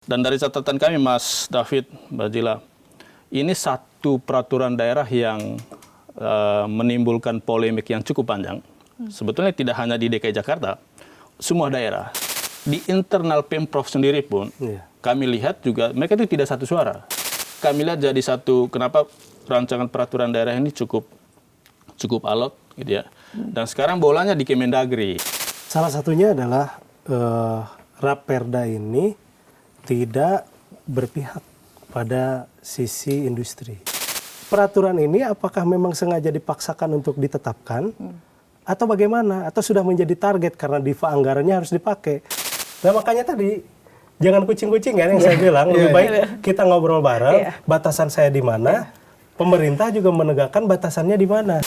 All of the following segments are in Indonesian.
Dan dari catatan kami, Mas David, Mbak Jila, ini satu peraturan daerah yang menimbulkan polemik yang cukup panjang. Sebetulnya tidak hanya di DKI Jakarta, semua daerah. Di internal Pemprov sendiri pun, kami lihat juga mereka itu tidak satu suara. Kami lihat jadi satu, kenapa rancangan peraturan daerah ini cukup alot, gitu ya. Dan sekarang bolanya di Kemendagri. Salah satunya adalah Raperda ini tidak berpihak pada sisi industri. Peraturan ini apakah memang sengaja dipaksakan untuk ditetapkan atau bagaimana? Atau sudah menjadi target karena diva anggarannya harus dipakai? Nah makanya tadi jangan kucing-kucing kan yang saya bilang. Lebih baik kita ngobrol bareng, batasan saya di mana, pemerintah juga menegakkan batasannya di mana.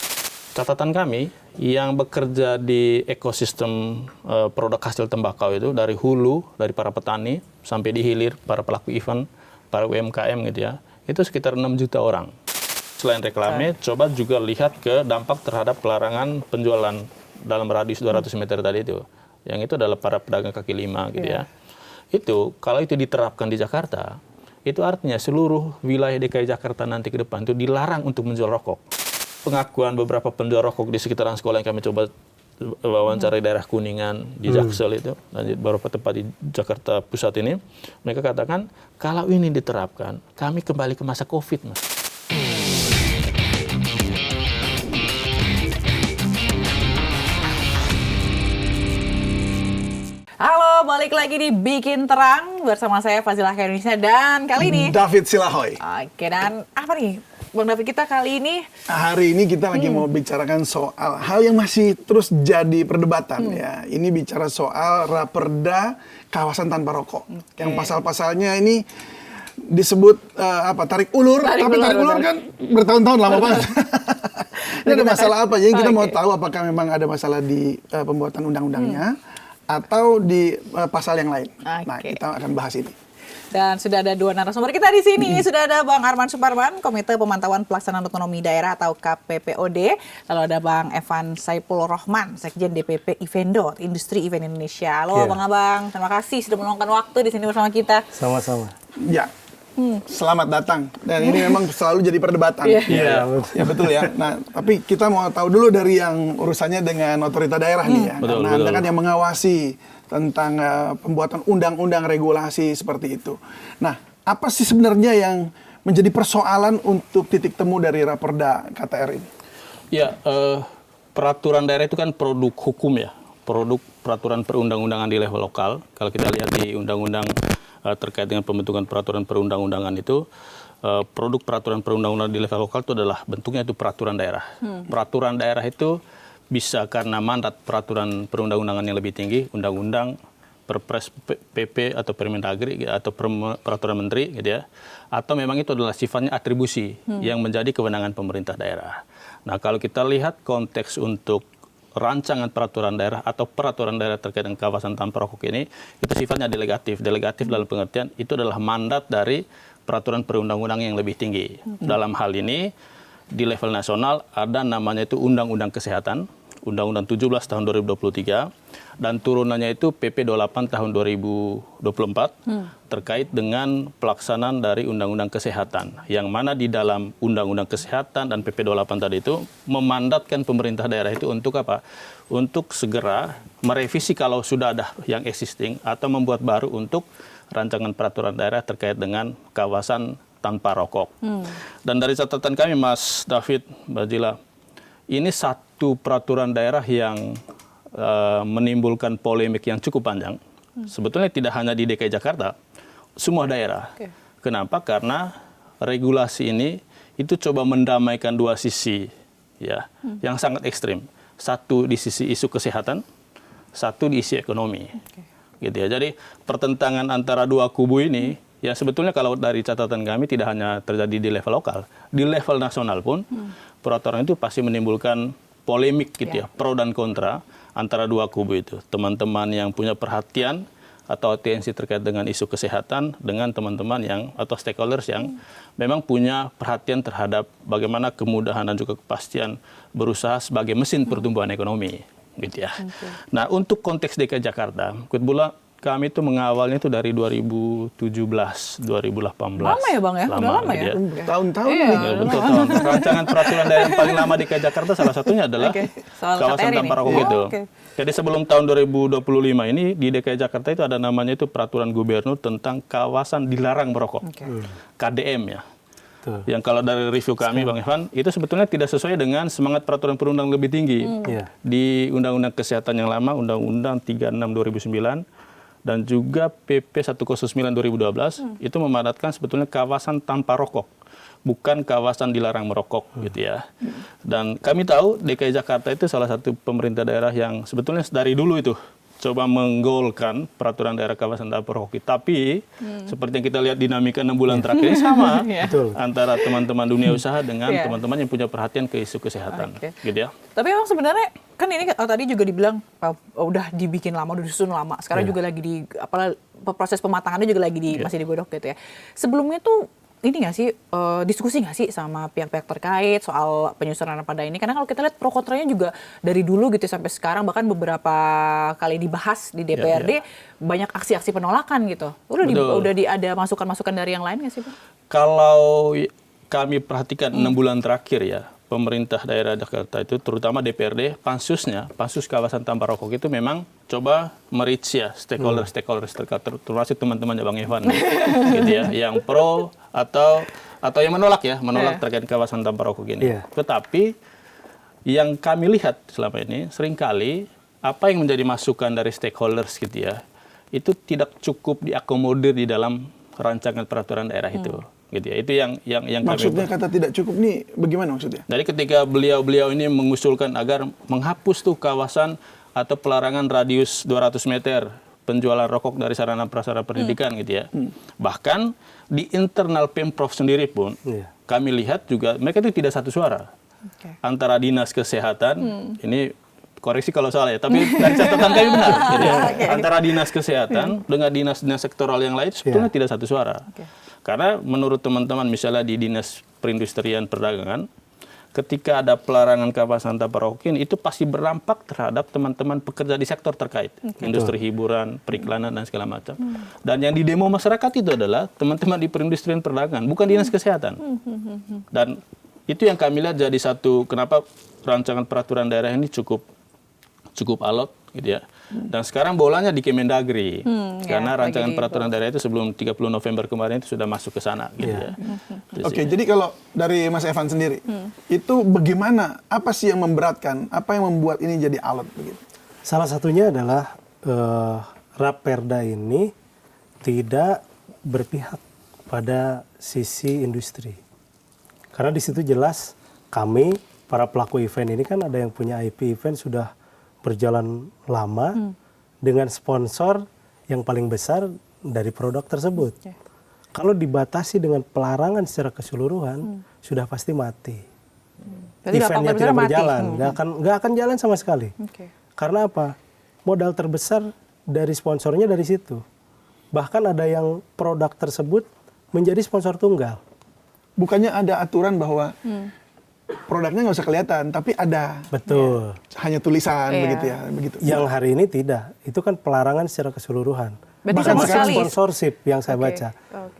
Catatan kami yang bekerja di ekosistem produk hasil tembakau itu dari hulu, dari para petani sampai di hilir, para pelaku event, para UMKM gitu ya, itu sekitar 6 juta orang. Selain reklame, coba juga lihat ke dampak terhadap pelarangan penjualan dalam radius 200 meter tadi itu. Yang itu adalah para pedagang kaki lima gitu ya. Itu kalau itu diterapkan di Jakarta, itu artinya seluruh wilayah DKI Jakarta nanti ke depan itu dilarang untuk menjual rokok. Pengakuan beberapa penjual rokok di sekitaran sekolah yang kami coba wawancara di daerah Kuningan, di Jaksel itu, dan di beberapa tempat di Jakarta Pusat ini, mereka katakan kalau ini diterapkan, kami kembali ke masa COVID, Mas. Halo, balik lagi di Bikin Terang bersama saya Fazilah Indonesia dan kali ini David Silahoy. Oke, dan apa nih Bang David kita kali ini? Hari ini kita lagi mau bicarakan soal hal yang masih terus jadi perdebatan ya. Ini bicara soal Raperda kawasan tanpa rokok. Yang pasal-pasalnya ini disebut tarik ulur, tapi tarik ulur kan bertahun-tahun lama banget. Ini ada masalah apa? Jadi kita mau tahu apakah memang ada masalah di pembuatan undang-undangnya atau di pasal yang lain. Nah, kita akan bahas ini. Dan sudah ada dua narasumber kita di sini. Sudah ada Bang Arman Suparman, Komite Pemantauan Pelaksanaan Otonomi Daerah atau KPPOD. Lalu ada Bang Evan Saipul Rohman, Sekjen DPP Ivendo, Industri Event Indonesia. Halo Abang, terima kasih sudah meluangkan waktu di sini bersama kita. Sama-sama. Ya. Selamat datang. Dan ini memang selalu jadi perdebatan. Iya, ya betul ya. Nah, tapi kita mau tahu dulu dari yang urusannya dengan otorita daerah nih ya. Betul, Karena betul. Anda kan yang mengawasi tentang pembuatan undang-undang regulasi seperti itu. Nah, apa sih sebenarnya yang menjadi persoalan untuk titik temu dari Raperda KTR ini? Ya, peraturan daerah itu kan produk hukum ya, produk peraturan perundang-undangan di level lokal. Kalau kita lihat di undang-undang terkait dengan pembentukan peraturan perundang-undangan itu, produk peraturan perundang-undangan di level lokal itu adalah bentuknya itu peraturan daerah. Peraturan daerah itu bisa karena mandat peraturan perundang-undangan yang lebih tinggi, undang-undang, Perpres, PP atau Permendagri atau peraturan menteri gitu ya. Atau memang itu adalah sifatnya atribusi yang menjadi kewenangan pemerintah daerah. Nah, kalau kita lihat konteks untuk rancangan peraturan daerah atau peraturan daerah terkait dengan kawasan tanpa rokok ini, itu sifatnya delegatif. Delegatif dalam pengertian itu adalah mandat dari peraturan perundang-undangan yang lebih tinggi. Dalam hal ini di level nasional ada namanya itu Undang-Undang Kesehatan, Undang-Undang 17 tahun 2023, dan turunannya itu PP 28 tahun 2024 terkait dengan pelaksanaan dari Undang-Undang Kesehatan, yang mana di dalam Undang-Undang Kesehatan dan PP 28 tadi itu memandatkan pemerintah daerah itu untuk apa? Untuk segera merevisi kalau sudah ada yang existing atau membuat baru untuk rancangan peraturan daerah terkait dengan kawasan tanpa rokok. Dan dari catatan kami, Mas David, Mbak Jila, ini satu peraturan daerah yang menimbulkan polemik yang cukup panjang. Sebetulnya tidak hanya di DKI Jakarta, semua daerah. Kenapa? Karena regulasi ini itu coba mendamaikan dua sisi ya, yang sangat ekstrim. Satu di sisi isu kesehatan, satu di sisi ekonomi. Gitu ya. Jadi pertentangan antara dua kubu ini ya sebetulnya kalau dari catatan kami tidak hanya terjadi di level lokal, di level nasional pun peraturan itu pasti menimbulkan polemik gitu ya, pro dan kontra antara dua kubu itu. Teman-teman yang punya perhatian atau atensi terkait dengan isu kesehatan dengan teman-teman yang atau stakeholders yang memang punya perhatian terhadap bagaimana kemudahan dan juga kepastian berusaha sebagai mesin pertumbuhan ekonomi gitu ya. Nah, untuk konteks DKI Jakarta, kami itu mengawalnya itu dari 2017, 2018. Lama ya Bang ya? Udah lama ya? gitu Tahun-tahun Iya. ini. Ya, betul, tahun. Rancangan peraturan daerah yang paling lama di Jakarta salah satunya adalah Oke, soal kawasan KTR tanpa ini. rokok Oh, itu. oke. Jadi sebelum tahun 2025 ini di DKI Jakarta itu ada namanya itu peraturan gubernur tentang kawasan dilarang merokok. Oke. KDM ya. Betul. Yang kalau dari review kami Bang Evan, itu sebetulnya tidak sesuai dengan semangat peraturan perundang lebih tinggi. Iya. Di Undang-Undang Kesehatan yang lama, Undang-Undang 36 2009, dan juga PP 109 2012, itu memadatkan sebetulnya kawasan tanpa rokok, bukan kawasan dilarang merokok gitu ya. Dan kami tahu DKI Jakarta itu salah satu pemerintah daerah yang sebetulnya dari dulu itu coba menggolkan peraturan daerah kawasan tanpa rokok. Tapi seperti yang kita lihat dinamika 6 bulan terakhir ini sama Betul. antara teman-teman dunia usaha dengan Iya. teman-teman yang punya perhatian ke isu kesehatan, Oke. gitu ya. Tapi emang sebenarnya kan ini tadi juga dibilang udah dibikin lama, udah disusun lama. Sekarang juga lagi di proses pematangannya juga lagi masih digodok gitu ya. Sebelumnya tuh ini nggak sih diskusi nggak sih sama pihak-pihak terkait soal penyusunan pada ini? Karena kalau kita lihat pro kontranya juga dari dulu gitu sampai sekarang, bahkan beberapa kali dibahas di DPRD banyak aksi-aksi penolakan gitu. Udah ada masukan-masukan dari yang lain nggak sih Bang? Kalau kami perhatikan 6 bulan terakhir ya, pemerintah daerah Jakarta itu terutama DPRD, pansus kawasan tanpa rokok itu memang coba merits ya stakeholder termasuk teman-teman Bang Evan gitu ya, yang pro atau yang menolak terkait kawasan tanpa rokok ini. Iya. Tetapi yang kami lihat selama ini seringkali apa yang menjadi masukan dari stakeholders gitu ya, itu tidak cukup diakomodir di dalam rancangan peraturan daerah itu. Gitu ya. Itu yang Maksudnya kami kata tidak cukup nih bagaimana maksudnya? Jadi ketika beliau ini mengusulkan agar menghapus tuh kawasan atau pelarangan radius 200 meter penjualan rokok dari sarana prasarana pendidikan gitu ya. Bahkan di internal Pemprov sendiri pun kami lihat juga mereka itu tidak satu suara. Antara dinas kesehatan, ini koreksi kalau salah ya, tapi dari catatan kami benar. Gitu ya. Antara dinas kesehatan dengan dinas-dinas sektoral yang lain sebetulnya tidak satu suara. Karena menurut teman-teman misalnya di Dinas Perindustrian Perdagangan, ketika ada pelarangan kawasan tanpa rokok itu pasti berdampak terhadap teman-teman pekerja di sektor terkait, industri hiburan, periklanan dan segala macam. Dan yang di demo masyarakat itu adalah teman-teman di perindustrian perdagangan, bukan dinas kesehatan. Dan itu yang kami lihat jadi satu kenapa rancangan peraturan daerah ini cukup alot gitu ya. Dan sekarang bolanya di Kemendagri. Karena rancangan peraturan daerah itu sebelum 30 November kemarin itu sudah masuk ke sana gitu ya. Oke, jadi kalau dari Mas Evan sendiri, itu bagaimana? Apa sih yang memberatkan? Apa yang membuat ini jadi alot begitu? Salah satunya adalah Raperda ini tidak berpihak pada sisi industri. Karena di situ jelas kami para pelaku event ini kan ada yang punya IP event sudah berjalan lama dengan sponsor yang paling besar dari produk tersebut. Kalau dibatasi dengan pelarangan secara keseluruhan, sudah pasti mati. Berarti Eventnya dampak tidak mati. berjalan, nggak akan jalan sama sekali. Karena apa? Modal terbesar dari sponsornya dari situ. Bahkan ada yang produk tersebut menjadi sponsor tunggal. Bukannya ada aturan bahwa produknya nggak usah kelihatan, tapi ada Betul. hanya tulisan begitu ya, begitu. Yang hari ini tidak. Itu kan pelarangan secara keseluruhan. Berarti Bahkan sama sekali sponsorship yang saya baca.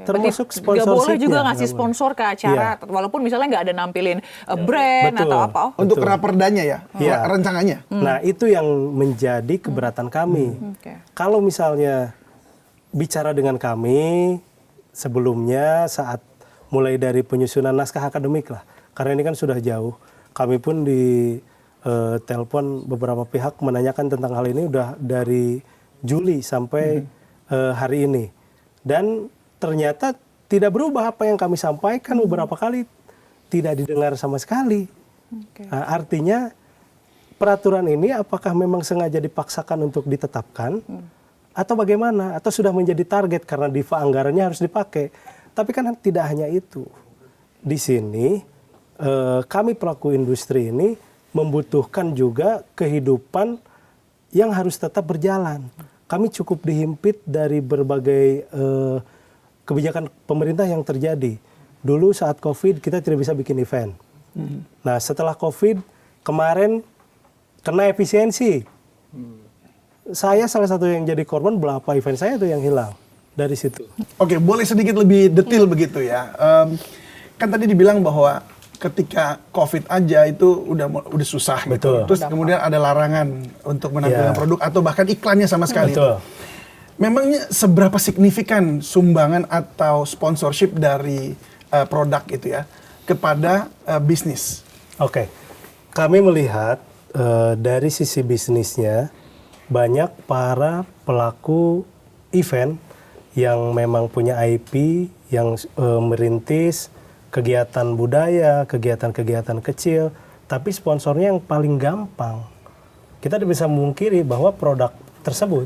Termasuk Nggak sponsorship. boleh juga ngasih sponsor ke acara, walaupun misalnya nggak ada nampilin brand Betul. atau apa. Untuk raperdanya ya, Iya. rancangannya. Nah, itu yang menjadi keberatan kami. Kalau misalnya bicara dengan kami sebelumnya saat mulai dari penyusunan naskah akademik lah. Karena ini kan sudah jauh. Kami pun di telepon beberapa pihak menanyakan tentang hal ini udah dari Juli sampai hari ini. Dan ternyata tidak berubah apa yang kami sampaikan beberapa kali tidak didengar sama sekali. Nah, artinya peraturan ini apakah memang sengaja dipaksakan untuk ditetapkan atau bagaimana? Atau sudah menjadi target karena diva anggarannya harus dipakai. Tapi kan tidak hanya itu. Di sini kami pelaku industri ini membutuhkan juga kehidupan yang harus tetap berjalan. Kami cukup dihimpit dari berbagai kebijakan pemerintah yang terjadi. Dulu saat COVID kita tidak bisa bikin event. Nah setelah COVID kemarin kena efisiensi. saya salah satu yang jadi korban, beberapa event saya tuh yang hilang dari situ. Oke, boleh sedikit lebih detail begitu ya. Kan tadi dibilang bahwa ketika COVID aja itu udah susah gitu. Betul. Terus kemudian ada larangan untuk menampilkan Ya. produk atau bahkan iklannya sama sekali. Betul. Memangnya seberapa signifikan sumbangan atau sponsorship dari produk itu ya kepada bisnis? Oke, kami melihat dari sisi bisnisnya banyak para pelaku event yang memang punya IP, yang merintis kegiatan budaya, kegiatan-kegiatan kecil, tapi sponsornya yang paling gampang. Kita tidak bisa memungkiri bahwa produk tersebut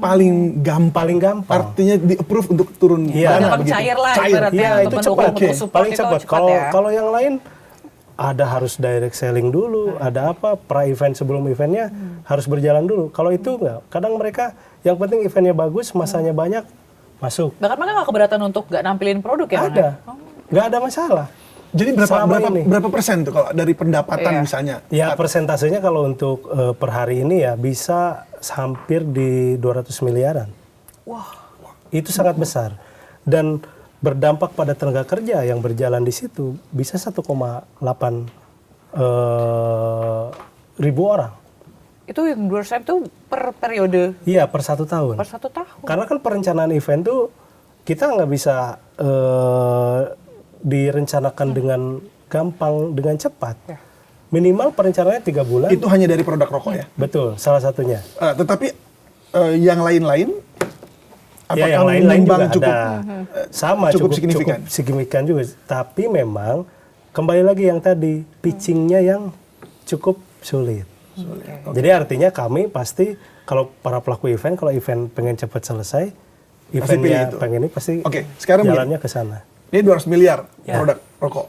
Paling gampang. paling gampang. Artinya di-approve untuk turun Iya. dana Gampang begitu. cair lah Cair. ibaratnya Iya, untuk itu mendukung, cepat. untuk support Paling itu cepat. cepat Kalau ya. kalau yang lain ada harus direct selling dulu, ada apa pra event sebelum eventnya harus berjalan dulu. Kalau itu enggak, kadang mereka yang penting eventnya bagus, masanya banyak, masuk. Bahkan mereka nggak keberatan untuk nggak nampilin produk ya? Ada, nggak ada masalah. Jadi Selama ini. berapa persen tuh kalau dari pendapatan Iya. misalnya? Ya persentasenya kalau untuk per hari ini ya bisa hampir di 200 miliaran. Wah, Itu sangat besar. Dan berdampak pada tenaga kerja yang berjalan di situ bisa 1,8 ribu orang. itu yang 200 itu per periode, Iya, per 1 tahun. per 1 tahun. Karena kan perencanaan event tuh kita nggak bisa direncanakan dengan gampang, dengan cepat. Ya. Minimal perencanaannya 3 bulan. Itu hanya dari produk rokok ya? Betul, salah satunya. Tetapi yang lain-lain Ya, apakah yang lain-lain juga menyumbang cukup sama cukup cukup signifikan? cukup signifikan juga. Tapi memang kembali lagi yang tadi pitchingnya yang cukup sulit. Jadi artinya kami pasti kalau para pelaku event, kalau event pengen cepat selesai, eventnya pilih itu. pengen ini pasti Oke, sekarang jalannya ke sana. Ini 200 miliar Ya. produk rokok.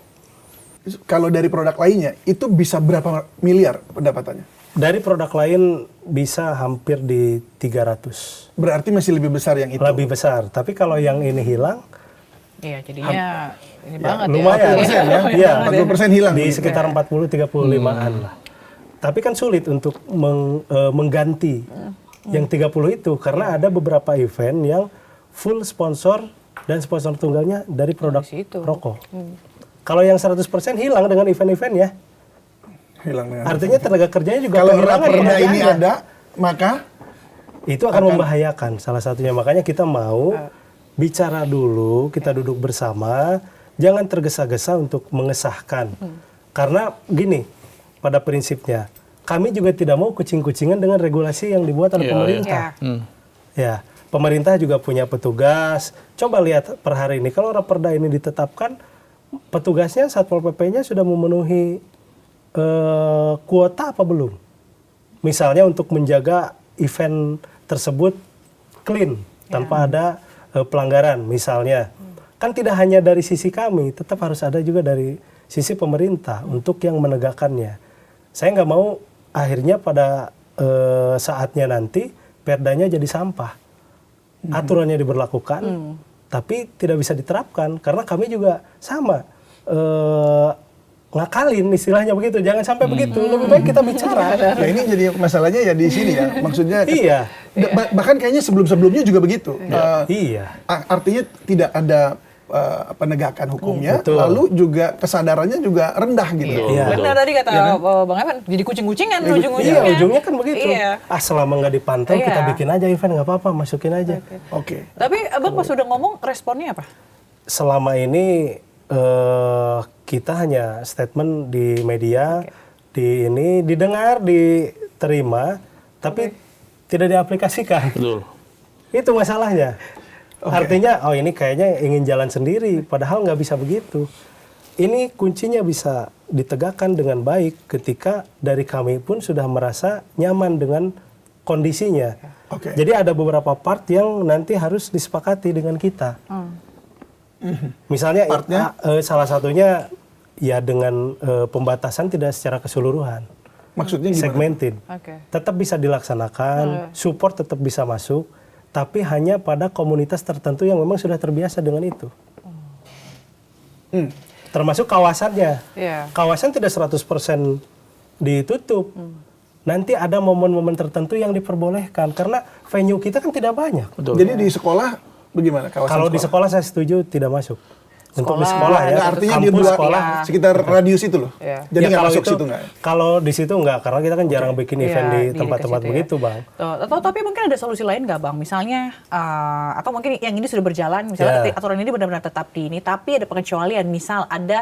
Kalau dari produk lainnya itu bisa berapa miliar pendapatannya? Dari produk lain bisa hampir di 300. Berarti masih lebih besar yang itu. Lebih besar. Tapi kalau yang ini hilang, Iya, jadinya ini banget lumayan. ya. Iya, 40% hilang. di begitu. sekitar 40-35an lah. Tapi kan sulit untuk mengganti yang 30 itu karena ada beberapa event yang full sponsor dan sponsor tunggalnya dari produk Dari situ. rokok. Kalau yang 100% hilang dengan event-event ya. Hilang dengan. Artinya tenaga kerjanya juga Kalau kehilangan raperda ini pekerjaannya. ada, maka Itu akan membahayakan salah satunya. Makanya kita mau bicara dulu, kita duduk bersama, jangan tergesa-gesa untuk mengesahkan. Karena gini, pada prinsipnya, kami juga tidak mau kucing-kucingan dengan regulasi yang dibuat oleh Iya, pemerintah. Ya, pemerintah juga punya petugas. Coba lihat per hari ini, kalau raperda ini ditetapkan, petugasnya, Satpol PP-nya sudah memenuhi kuota apa belum? Misalnya untuk menjaga event tersebut clean, tanpa ada pelanggaran misalnya. Kan tidak hanya dari sisi kami, tetap harus ada juga dari sisi pemerintah untuk yang menegakkannya. Saya nggak mau akhirnya pada saatnya nanti perdanya jadi sampah. Aturannya diberlakukan, tapi tidak bisa diterapkan karena kami juga sama ngakalin istilahnya begitu. Jangan sampai begitu. Lebih baik kita bicara. ya ini jadi masalahnya ya di sini ya. Maksudnya Iya. bahkan kayaknya sebelum-sebelumnya juga begitu. Iya. Artinya tidak ada penegakan hukumnya, Betul. lalu juga kesadarannya juga rendah gitu. Iya. Benar tadi kata Bang Evan, jadi kucing-kucingan Iya, ujung-ujungnya. ujungnya kan begitu. Iya. Selama nggak dipantau, Iya. kita bikin aja event, nggak apa-apa, masukin aja. Oke. Tapi Abang pas udah ngomong responnya apa? Selama ini kita hanya statement di media, di ini didengar, diterima, tapi tidak diaplikasikan. Betul. Itu masalahnya. Artinya, oh ini kayaknya ingin jalan sendiri, padahal nggak bisa begitu. Ini kuncinya bisa ditegakkan dengan baik ketika dari kami pun sudah merasa nyaman dengan kondisinya. Oke. Jadi ada beberapa part yang nanti harus disepakati dengan kita. Misalnya, Partnya? salah satunya ya dengan pembatasan tidak secara keseluruhan. Maksudnya gimana? Segmented. Oke. Tetap bisa dilaksanakan, support tetap bisa masuk, tapi hanya pada komunitas tertentu yang memang sudah terbiasa dengan itu. Termasuk kawasannya. Iya. Kawasan tidak 100% ditutup. nanti ada momen-momen tertentu yang diperbolehkan karena venue kita kan tidak banyak. Betul. Jadi di sekolah bagaimana kawasan Kalau di sekolah saya setuju tidak masuk. Untuk di Sekolah, sekolah ya, Nggak, artinya di kampus dua sekolah. sekitar radius itu loh. Iya. Jadi Ya, nggak kalau masuk itu- situ nggak? Kalau di situ nggak, karena kita kan jarang bikin Iya, event di di tempat-tempat dekat situ begitu, Bang. Tuh, atau tapi mungkin ada solusi lain nggak Bang? Misalnya, atau mungkin yang ini sudah berjalan, misalnya Ya. aturan ini benar-benar tetap di ini, tapi ada pengecualian, misal ada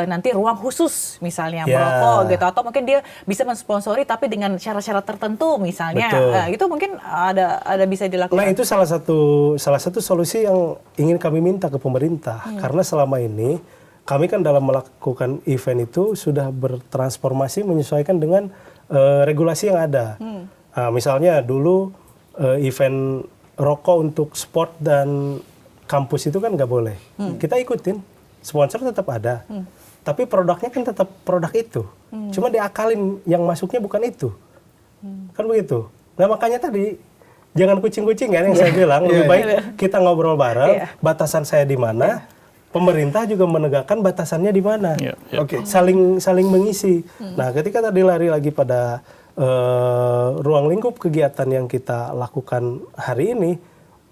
nanti ruang khusus misalnya Ya. merokok gitu, atau mungkin dia bisa mensponsori tapi dengan syarat-syarat tertentu misalnya, Betul. itu mungkin ada bisa dilakukan. Nah, itu salah satu solusi yang ingin kami minta ke pemerintah, karena selama ini kami kan dalam melakukan event itu sudah bertransformasi menyesuaikan dengan regulasi yang ada. Nah, misalnya dulu event rokok untuk sport dan kampus itu kan nggak boleh. Kita ikutin, sponsor tetap ada, tapi produknya kan tetap produk itu. Cuma diakalin yang masuknya bukan itu, kan begitu. Nah makanya tadi jangan kucing-kucing kan yang saya bilang, lebih baik kita ngobrol bareng, batasan saya di mana. Pemerintah juga menegakkan batasannya di mana. Iya, iya. Oke. Saling mengisi. Nah, ketika tadi lari lagi pada ruang lingkup kegiatan yang kita lakukan hari ini,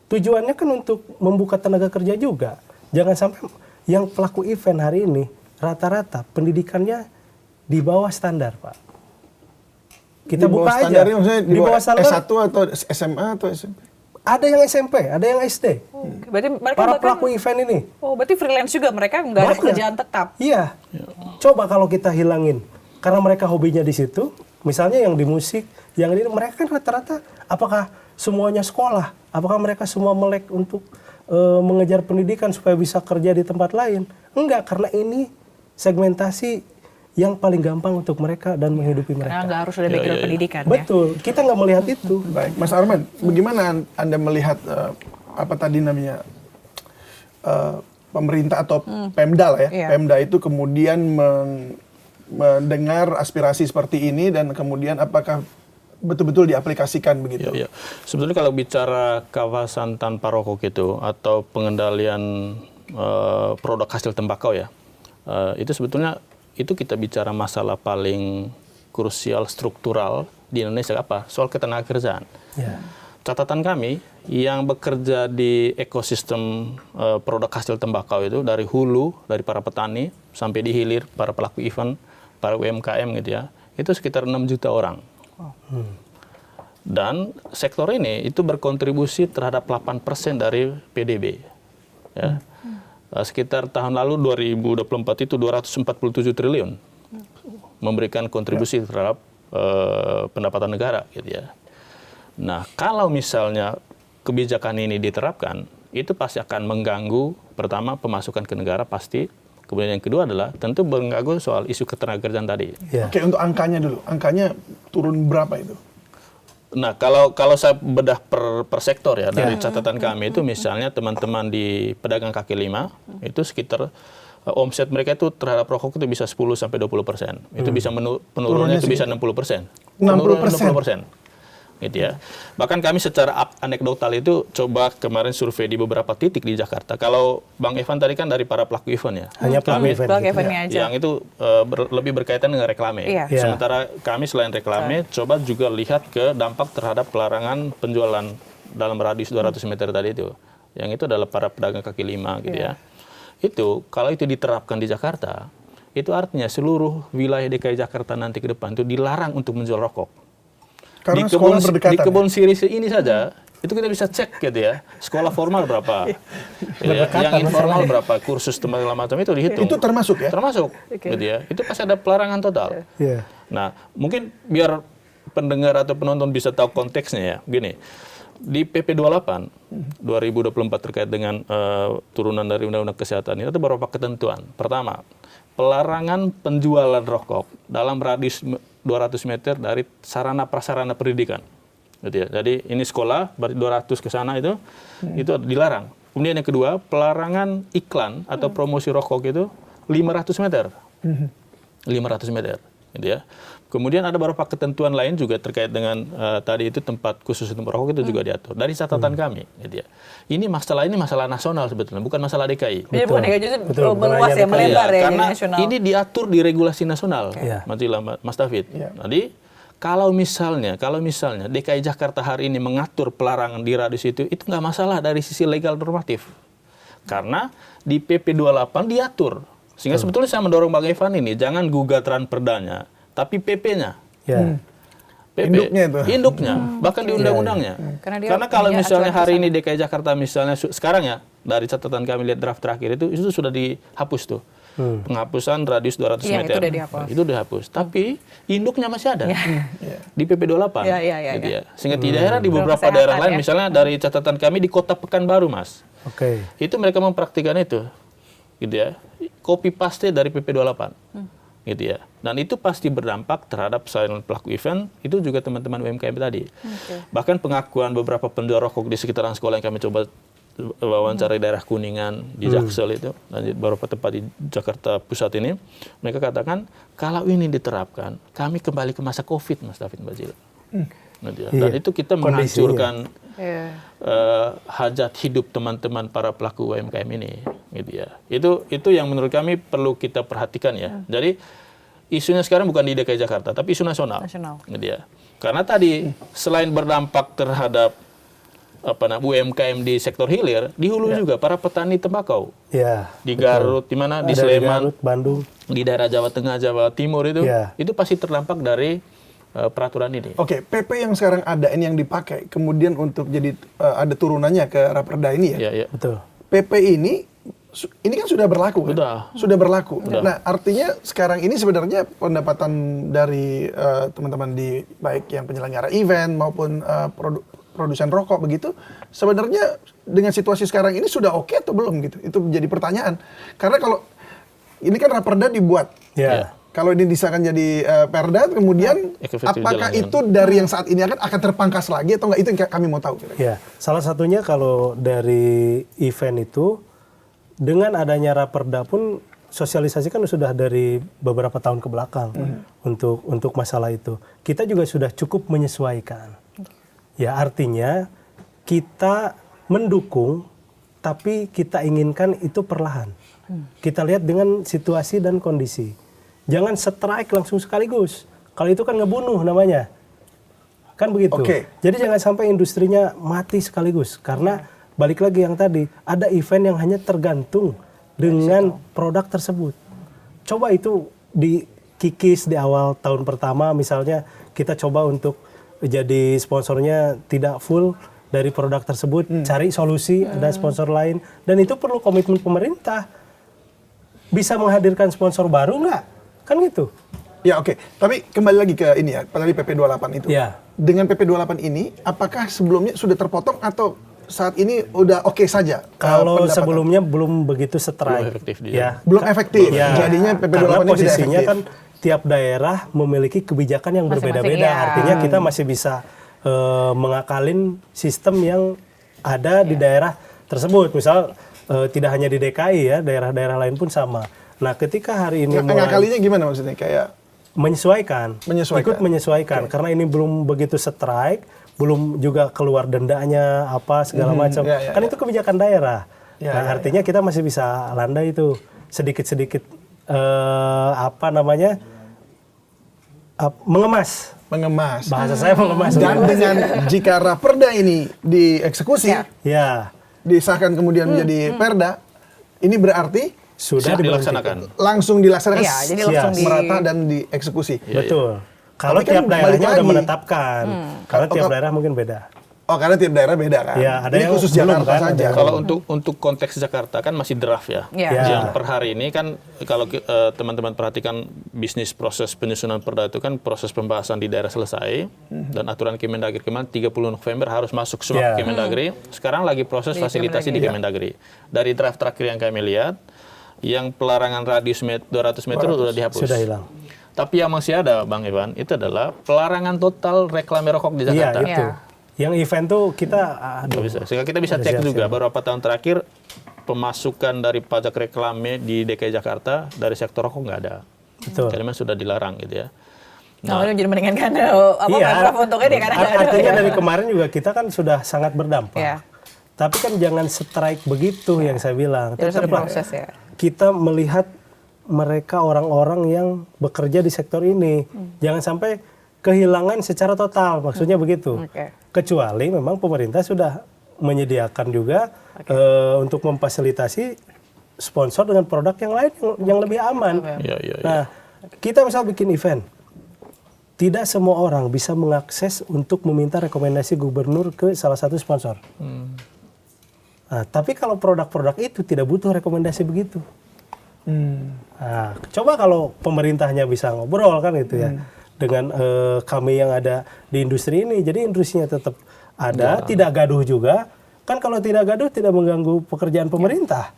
tujuannya kan untuk membuka tenaga kerja juga. Jangan sampai yang pelaku event hari ini rata-rata pendidikannya di bawah standar, Pak. Kita Di bawah buka aja. standarnya maksudnya di bawah standar. S1 atau SMA atau SMP? Ada yang SMP, ada yang SD. Berarti mereka Para bahkan, pelaku event ini. berarti freelance juga, mereka nggak ada Banyak. pekerjaan tetap. Iya. Coba kalau kita hilangin, karena mereka hobinya di situ. Misalnya yang di musik, yang ini mereka kan rata-rata, apakah semuanya sekolah? Apakah mereka semua melek untuk mengejar pendidikan supaya bisa kerja di tempat lain? Enggak, karena ini segmentasi yang paling gampang untuk mereka dan menghidupi Karena mereka. nggak harus ada background pendidikan ya. Betul, kita nggak melihat itu. Baik, Mas Arman, bagaimana Anda melihat apa tadi namanya pemerintah atau Pemda lah ya, Iya. Pemda itu kemudian mendengar aspirasi seperti ini dan kemudian apakah betul-betul diaplikasikan begitu? Iya, iya. Sebetulnya kalau bicara kawasan tanpa rokok itu atau pengendalian produk hasil tembakau ya, itu sebetulnya itu kita bicara masalah paling krusial struktural di Indonesia apa? Soal ketenagakerjaan. Ya. Catatan kami yang bekerja di ekosistem produk hasil tembakau itu dari hulu, dari para petani sampai di hilir para pelaku event, para UMKM gitu ya, itu sekitar 6 juta orang. Dan sektor ini itu berkontribusi terhadap 8% dari PDB. Ya. Sekitar tahun lalu 2024 itu 247 triliun memberikan kontribusi terhadap pendapatan negara gitu ya. Nah, kalau misalnya kebijakan ini diterapkan, itu pasti akan mengganggu pertama pemasukan ke negara pasti. Kemudian yang kedua adalah tentu mengganggu soal isu ketenagakerjaan tadi. Ya. Oke, untuk angkanya dulu. Angkanya turun berapa itu? Nah, kalau saya bedah per sektor ya, dari catatan kami itu misalnya teman-teman di pedagang kaki lima, itu sekitar omset mereka itu terhadap rokok itu bisa 10-20%. Itu bisa penurunannya itu bisa 60%. 60%? Gitu ya. Bahkan kami secara anekdotal itu coba kemarin survei di beberapa titik di Jakarta. Kalau Bang Evan tadi kan dari para pelaku event ya. Hanya pelaku event. Pelaku gitu. eventnya aja. Yang itu lebih berkaitan dengan reklame. Iya. Iya. Sementara kami selain reklame, coba juga lihat ke dampak terhadap pelarangan penjualan dalam radius 200 meter tadi itu. Yang itu adalah para pedagang kaki lima gitu ya. Itu kalau itu diterapkan di Jakarta, itu artinya seluruh wilayah DKI Jakarta nanti ke depan itu dilarang untuk menjual rokok. Karena sekolah berdekatan. Di kebun sirih ini saja, itu kita bisa cek gitu ya. Sekolah formal berapa, ya, yang informal berapa, kursus segala macam itu dihitung. Itu termasuk ya? Termasuk, gitu ya. Itu pasti ada pelarangan total. Iya. Nah, mungkin biar pendengar atau penonton bisa tahu konteksnya ya. Gini, di PP 28 2024 terkait dengan turunan dari Undang-Undang Kesehatan itu ada beberapa ketentuan. Pertama, pelarangan penjualan rokok dalam radius 200 meter dari sarana prasarana pendidikan. Gitu ya. Jadi ini sekolah, berarti 200 ke sana itu dilarang. Kemudian yang kedua, pelarangan iklan atau promosi rokok itu 500 meter. 500 meter. Gitu ya. Kemudian ada beberapa ketentuan lain juga terkait dengan tadi itu tempat khusus untuk merokok itu juga diatur. Dari catatan kami, gitu ya. Ini masalah nasional sebetulnya, bukan masalah DKI. Jadi bukan DKI, justru Betul, meluas ya, bukan hanya melebar ya, karena jadi nasional. ini diatur di regulasi nasional, Iya. Mas David. Iya. Jadi kalau misalnya DKI Jakarta hari ini mengatur pelarangan di radius itu nggak masalah dari sisi legal normatif. Karena di PP 28 diatur. Sehingga sebetulnya saya mendorong Bang Evan ini, jangan gugat perdanya, tapi PP-nya. Ya. PP, Induknya itu. induknya, bahkan di undang-undangnya. Karena dia kalau punya misalnya aturan hari kesana. ini DKI Jakarta misalnya sekarang ya, dari catatan kami lihat draft terakhir itu sudah dihapus tuh. Penghapusan radius 200 Iya, meter. itu udah dihapus. Itu dihapus. Tapi induknya masih ada. Di PP 28. Iya. Gitu ya. Sehingga di daerah, di beberapa Kesehatan, daerah lain, ya. misalnya dari catatan kami di Kota Pekanbaru, Mas. Oke. Itu mereka mempraktikkan itu. Gitu ya. Copy paste dari PP 28. Gitu ya. Dan itu pasti berdampak terhadap selain pelaku event, itu juga teman-teman UMKM tadi. Bahkan pengakuan beberapa penjual rokok di sekitaran sekolah yang kami coba wawancara di daerah Kuningan, di Jaksel itu, dan di beberapa tempat di Jakarta Pusat ini, mereka katakan, kalau ini diterapkan, kami kembali ke masa COVID, Mas David Bajil. Gitu ya. Dan itu kita menghancurkan hajat hidup teman-teman para pelaku UMKM ini, gitu ya. Itu yang menurut kami perlu kita perhatikan ya. Jadi isunya sekarang bukan di DKI Jakarta, tapi isu nasional. Gitu ya. Karena tadi selain berdampak terhadap UMKM di sektor hilir, di hulu juga para petani tembakau. Ya. Di Garut, di mana? Di Ada Sleman, Garut, Bandung. di daerah Jawa Tengah, Jawa Timur itu pasti terdampak dari peraturan ini. Oke, PP yang sekarang ada ini yang dipakai, kemudian untuk jadi ada turunannya ke Raperda ini ya. Iya. Betul. PP ini kan sudah berlaku kan? Sudah berlaku. Nah, artinya sekarang ini sebenarnya pendapatan dari teman-teman di baik yang penyelenggara event maupun produsen rokok begitu, sebenarnya dengan situasi sekarang ini sudah oke atau belum gitu? Itu menjadi pertanyaan. Karena kalau ini kan Raperda dibuat. Ya. Kalau ini disahkan jadi perda, kemudian apakah itu dari yang saat ini akan terpangkas lagi atau enggak? Itu yang kami mau tahu. Ya, salah satunya kalau dari event itu, dengan adanya Raperda pun sosialisasi kan sudah dari beberapa tahun ke belakang untuk masalah itu. Kita juga sudah cukup menyesuaikan. Ya, artinya kita mendukung, tapi kita inginkan itu perlahan. Kita lihat dengan situasi dan kondisi. Jangan strike langsung sekaligus. Kalau itu kan ngebunuh namanya. Kan begitu. Jadi jangan sampai industrinya mati sekaligus. Karena balik lagi yang tadi, ada event yang hanya tergantung dengan produk tersebut. Coba itu dikikis di awal tahun pertama, misalnya kita coba untuk jadi sponsornya tidak full dari produk tersebut, cari solusi, ada sponsor lain. Dan itu perlu komitmen pemerintah. Bisa menghadirkan sponsor baru nggak? Kan gitu. Ya oke. Tapi kembali lagi ke ini ya, tadi PP 28 itu. Ya. Dengan PP 28 ini, apakah sebelumnya sudah terpotong atau saat ini udah oke saja? Kalau sebelumnya belum begitu strike. Belum efektif dia. Ya. Belum efektif. Ya. Jadinya PP 28 karena ini tidak posisinya efektif. kan tiap daerah memiliki kebijakan yang Masing-masing, berbeda-beda. ya. Artinya kita masih bisa mengakalin sistem yang ada di daerah tersebut. Misal tidak hanya di DKI ya, daerah-daerah lain pun sama. Nah, ketika hari ini ngakalinya gimana maksudnya? Kayak menyesuaikan, ikut menyesuaikan. Karena ini belum begitu strike, belum juga keluar dendanya apa segala macam. Kan itu kebijakan daerah. Artinya kita masih bisa landai itu sedikit-sedikit mengemas. Bahasa saya mengemas. Dan dengan jika Raperda ini dieksekusi, disahkan kemudian menjadi perda, ini berarti sudah dilaksanakan. Langsung dilaksanakan. Iya, jadi langsung merata dan dieksekusi. Betul. Kalau Tapi kan tiap daerahnya balik udah lagi. menetapkan. Karena tiap daerah mungkin beda. Oh, karena tiap daerah beda kan? Ya, ada ini yang khusus belum, Jakarta kan? saja. Kalau untuk konteks Jakarta kan masih draft ya. Ya. Yang per hari ini kan kalau teman-teman perhatikan bisnis proses penyusunan perda itu kan proses pembahasan di daerah selesai dan aturan Kemendagri kemarin 30 November harus masuk semua ke Kemendagri. Sekarang lagi proses fasilitasi di Kemendagri. Dari draft terakhir yang kami lihat, yang pelarangan radius 200 meter sudah dihapus. Sudah hilang. Tapi yang masih ada, Bang Iwan, itu adalah pelarangan total reklame rokok di Jakarta. Iya, itu. Yang event tuh kita Sehingga kita bisa cek juga beberapa tahun terakhir pemasukan dari pajak reklame di DKI Jakarta dari sektor rokok nggak ada. Betul. Karena memang sudah dilarang gitu ya. Nah, jadi mendingan Pemprov untuk ini karena artinya dari kemarin juga kita kan sudah sangat berdampak. Ya. Tapi kan jangan strike begitu yang saya bilang. Jadi sudah Tetap proses ya. kita melihat mereka orang-orang yang bekerja di sektor ini. Jangan sampai kehilangan secara total, maksudnya begitu. Oke. Kecuali memang pemerintah sudah menyediakan juga untuk memfasilitasi sponsor dengan produk yang lain yang lebih aman. Iya, iya, iya. Nah, kita misal bikin event, tidak semua orang bisa mengakses untuk meminta rekomendasi gubernur ke salah satu sponsor. Nah, tapi kalau produk-produk itu tidak butuh rekomendasi begitu. Nah, coba kalau pemerintahnya bisa ngobrol kan gitu ya dengan kami yang ada di industri ini, jadi industrinya tetap ada, tidak gaduh juga. Kan kalau tidak gaduh tidak mengganggu pekerjaan pemerintah.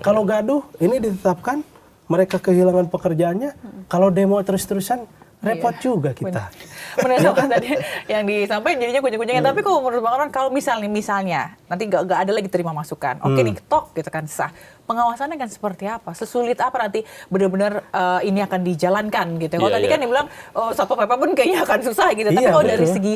Kalau gaduh ini ditetapkan mereka kehilangan pekerjaannya. Kalau demo terus-terusan repot juga kita. Benar sama tadi yang disampaikan jadinya kunyah-kunyahnya. Tapi kalau menurut Bang Arman, kalau misalnya nanti nggak ada lagi terima masukan, oke nih tok gitu kan sah, pengawasannya kan seperti apa? Sesulit apa nanti benar-benar ini akan dijalankan gitu? Kalau tadi kan dibilang Satpol PP pun kayaknya akan susah gitu. Tapi kalau dari segi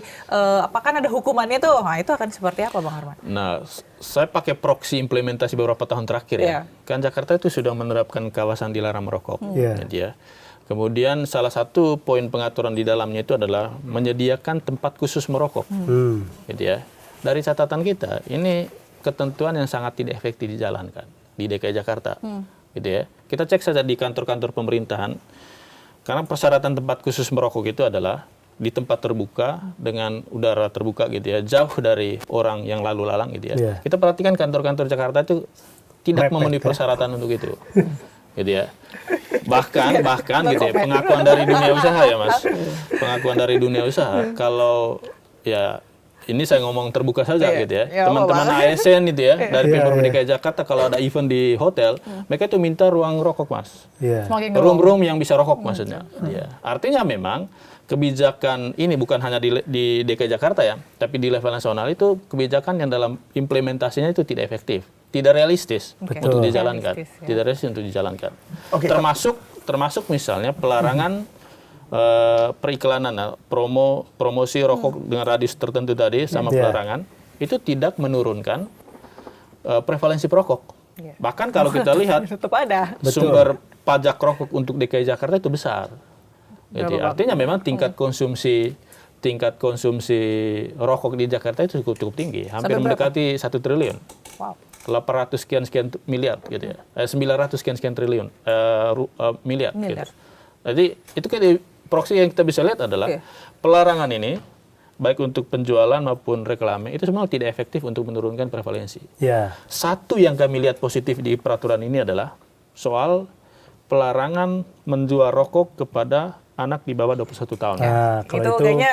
apakah ada hukumannya tuh, nah itu akan seperti apa Bang Arman? Nah, saya pakai proxy implementasi beberapa tahun terakhir ya. Kan Jakarta itu sudah menerapkan kawasan dilarang merokok, gitu ya. Kemudian salah satu poin pengaturan di dalamnya itu adalah menyediakan tempat khusus merokok, gitu ya. Dari catatan kita, ini ketentuan yang sangat tidak efektif dijalankan di DKI Jakarta, gitu ya. Kita cek saja di kantor-kantor pemerintahan, karena persyaratan tempat khusus merokok itu adalah di tempat terbuka dengan udara terbuka, gitu ya, jauh dari orang yang lalu lalang, gitu ya. Kita perhatikan kantor-kantor Jakarta itu tidak memenuhi persyaratan untuk itu. Gitu ya. Bahkan gitu ya, pengakuan dari dunia usaha ya Mas. Pengakuan dari dunia usaha kalau ya ini saya ngomong terbuka saja gitu ya. Teman-teman ASN itu ya dari Pemprov DKI Jakarta kalau ada event di hotel, mereka itu minta ruang rokok Mas. Room yang bisa rokok maksudnya. Artinya memang kebijakan ini bukan hanya di DKI Jakarta ya, tapi di level nasional itu kebijakan yang dalam implementasinya itu tidak efektif. Tidak realistis untuk dijalankan, tidak realistis untuk dijalankan. Termasuk misalnya pelarangan periklanan, promosi rokok dengan radius tertentu tadi sama pelarangan itu tidak menurunkan prevalensi perokok. Bahkan kalau kita lihat sumber pajak rokok untuk DKI Jakarta itu besar. Jadi, artinya memang tingkat konsumsi rokok di Jakarta itu cukup tinggi, hampir mendekati 1 triliun. 800 sekian miliar gitu ya. 900 sekian triliun miliar. Gitu. Jadi itu kan proxy yang kita bisa lihat adalah pelarangan ini baik untuk penjualan maupun reklame itu semua tidak efektif untuk menurunkan prevalensi. Satu yang kami lihat positif di peraturan ini adalah soal pelarangan menjual rokok kepada anak di bawah 21 tahun. Itu kayaknya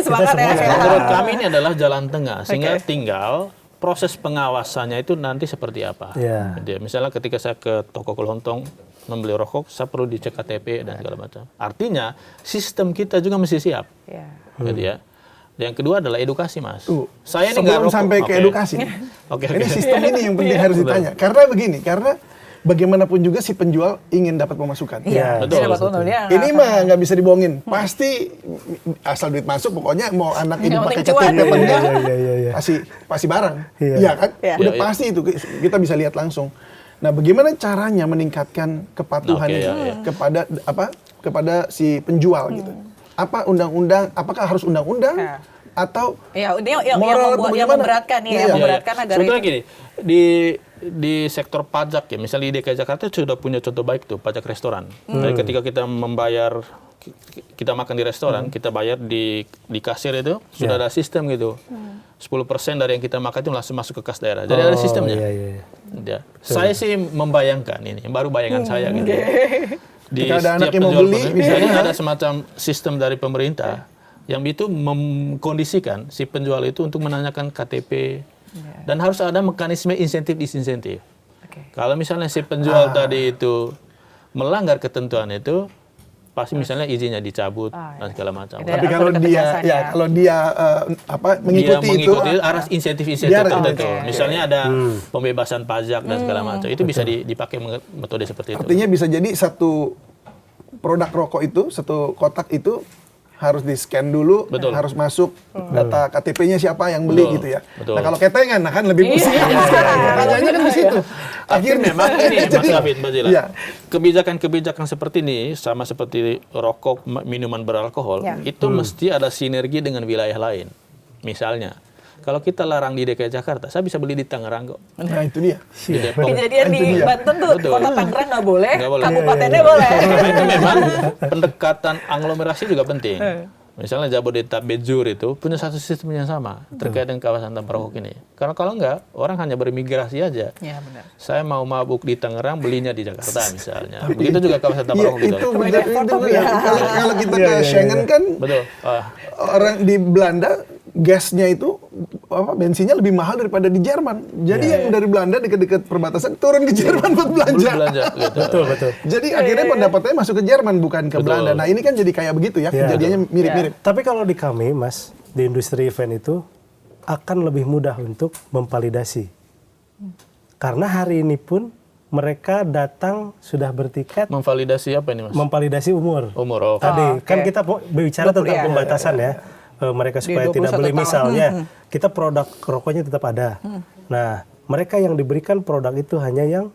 sepakat ya. Menurut kami ini adalah jalan tengah sehingga tinggal proses pengawasannya itu nanti seperti apa. Jadi, misalnya ketika saya ke toko kelontong membeli rokok, saya perlu dicek KTP dan segala macam. Artinya sistem kita juga mesti siap. Jadi ya. Yang kedua adalah edukasi, Mas. Saya ini sebelum sampai ke edukasi. Ini sistem ini yang penting harus ditanya. Karena begini, karena bagaimanapun juga si penjual ingin dapat pemasukan. Betul. Ini mah nggak bisa dibohongin. Pasti asal duit masuk, pokoknya mau anak ini pakai KTP apa enggak, pasti barang. Iya kan? Udah pasti itu kita bisa lihat langsung. Nah, bagaimana caranya meningkatkan kepatuhan kepada si penjual gitu? Apa undang-undang? Apakah harus undang-undang atau moral yang memberatkan agar sebetulnya gini di sektor pajak ya, misalnya di DKI Jakarta sudah punya contoh baik tuh pajak restoran. Jadi ketika kita kita makan di restoran, kita bayar di kasir itu sudah ada sistem gitu. 10% dari yang kita makan itu langsung masuk ke kas daerah. Jadi ada sistemnya. Saya sih membayangkan ini, baru bayangan saya gitu. Di setiap penjual misalnya ada semacam sistem dari pemerintah yang itu mengkondisikan si penjual itu untuk menanyakan KTP. Dan harus ada mekanisme insentif-disinsentif. Kalau misalnya si penjual tadi itu melanggar ketentuan itu, pasti misalnya izinnya dicabut dan segala macam. Tapi kalau dia mengikuti itu arah insentif-insentif tertentu. Misalnya ada pembebasan pajak dan segala macam. Itu bisa dipakai metode seperti itu. Artinya bisa jadi satu produk rokok itu, satu kotak itu harus di-scan dulu, Betul. harus masuk data KTP-nya siapa yang beli Betul. gitu ya. Betul. Nah kalau ketengan, nah kan lebih pusing. Pertanyaannya kan di situ. Tapi memang ini Mas David, Mbak Zila, Iya. kebijakan-kebijakan seperti ini sama seperti rokok, minuman beralkohol, Ya. itu mesti ada sinergi dengan wilayah lain. Misalnya, kalau kita larang di DKI Jakarta, saya bisa beli di Tangerang kok. Nah itu dia. Di Depok. Kejadian di Itu dia. Banten tuh, Betul. kota Tangerang nggak boleh, Nggak boleh. kabupatennya boleh. Karena itu memang pendekatan aglomerasi juga penting. Misalnya Jabodetabek Bejur itu punya satu sistem yang sama terkait dengan kawasan tanpa rokok ini. Karena kalau enggak, orang hanya bermigrasi aja. Ya benar. Saya mau mabuk di Tangerang, belinya di Jakarta misalnya. Begitu juga kawasan tanpa Iya rokok gitu. itu Kebanyakan benar foto itu ya. Kalau kita ke Schengen kan Betul. orang di Belanda gasnya itu bensinnya lebih mahal daripada di Jerman. Jadi yang dari Belanda dekat-dekat perbatasan turun ke Jerman buat belanja. Belanja gitu. Betul. Jadi akhirnya pendapatannya masuk ke Jerman bukan ke Betul. Belanda. Nah ini kan jadi kayak begitu ya, Iya. kejadiannya mirip-mirip. Tapi kalau di kami, Mas, di industri event itu akan lebih mudah untuk memvalidasi. Karena hari ini pun mereka datang sudah bertiket Memvalidasi apa ini Mas? memvalidasi umur. Umur. Oh. Tadi kan kita bicara 20, tentang ya. pembatasan ya. Mereka supaya 21 tidak beli tahun. misalnya kita produk rokoknya tetap ada. Nah, mereka yang diberikan produk itu hanya yang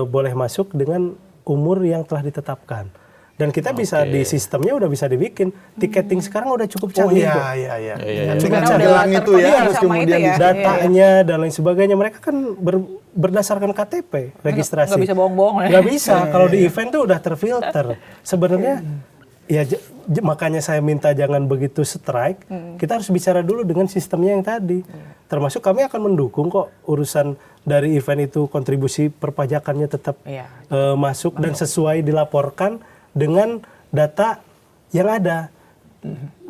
boleh masuk dengan umur yang telah ditetapkan. Dan kita bisa di sistemnya udah bisa dibikin. Tiketing sekarang udah cukup Oh canggih. iya, kok. iya. Dengan Karena udah gelang itu ya, terkoneksi terus sama kemudian itu ya. Datanya dan lain sebagainya mereka kan berdasarkan KTP registrasi. Nggak bisa bohong-bohong ya. Nggak bisa. Kalau di event tuh udah terfilter. Sebenarnya ya makanya saya minta jangan begitu strike. Kita harus bicara dulu dengan sistemnya yang tadi. Termasuk kami akan mendukung kok urusan dari event itu kontribusi perpajakannya tetap Iya. masuk dan sesuai dilaporkan dengan data yang ada.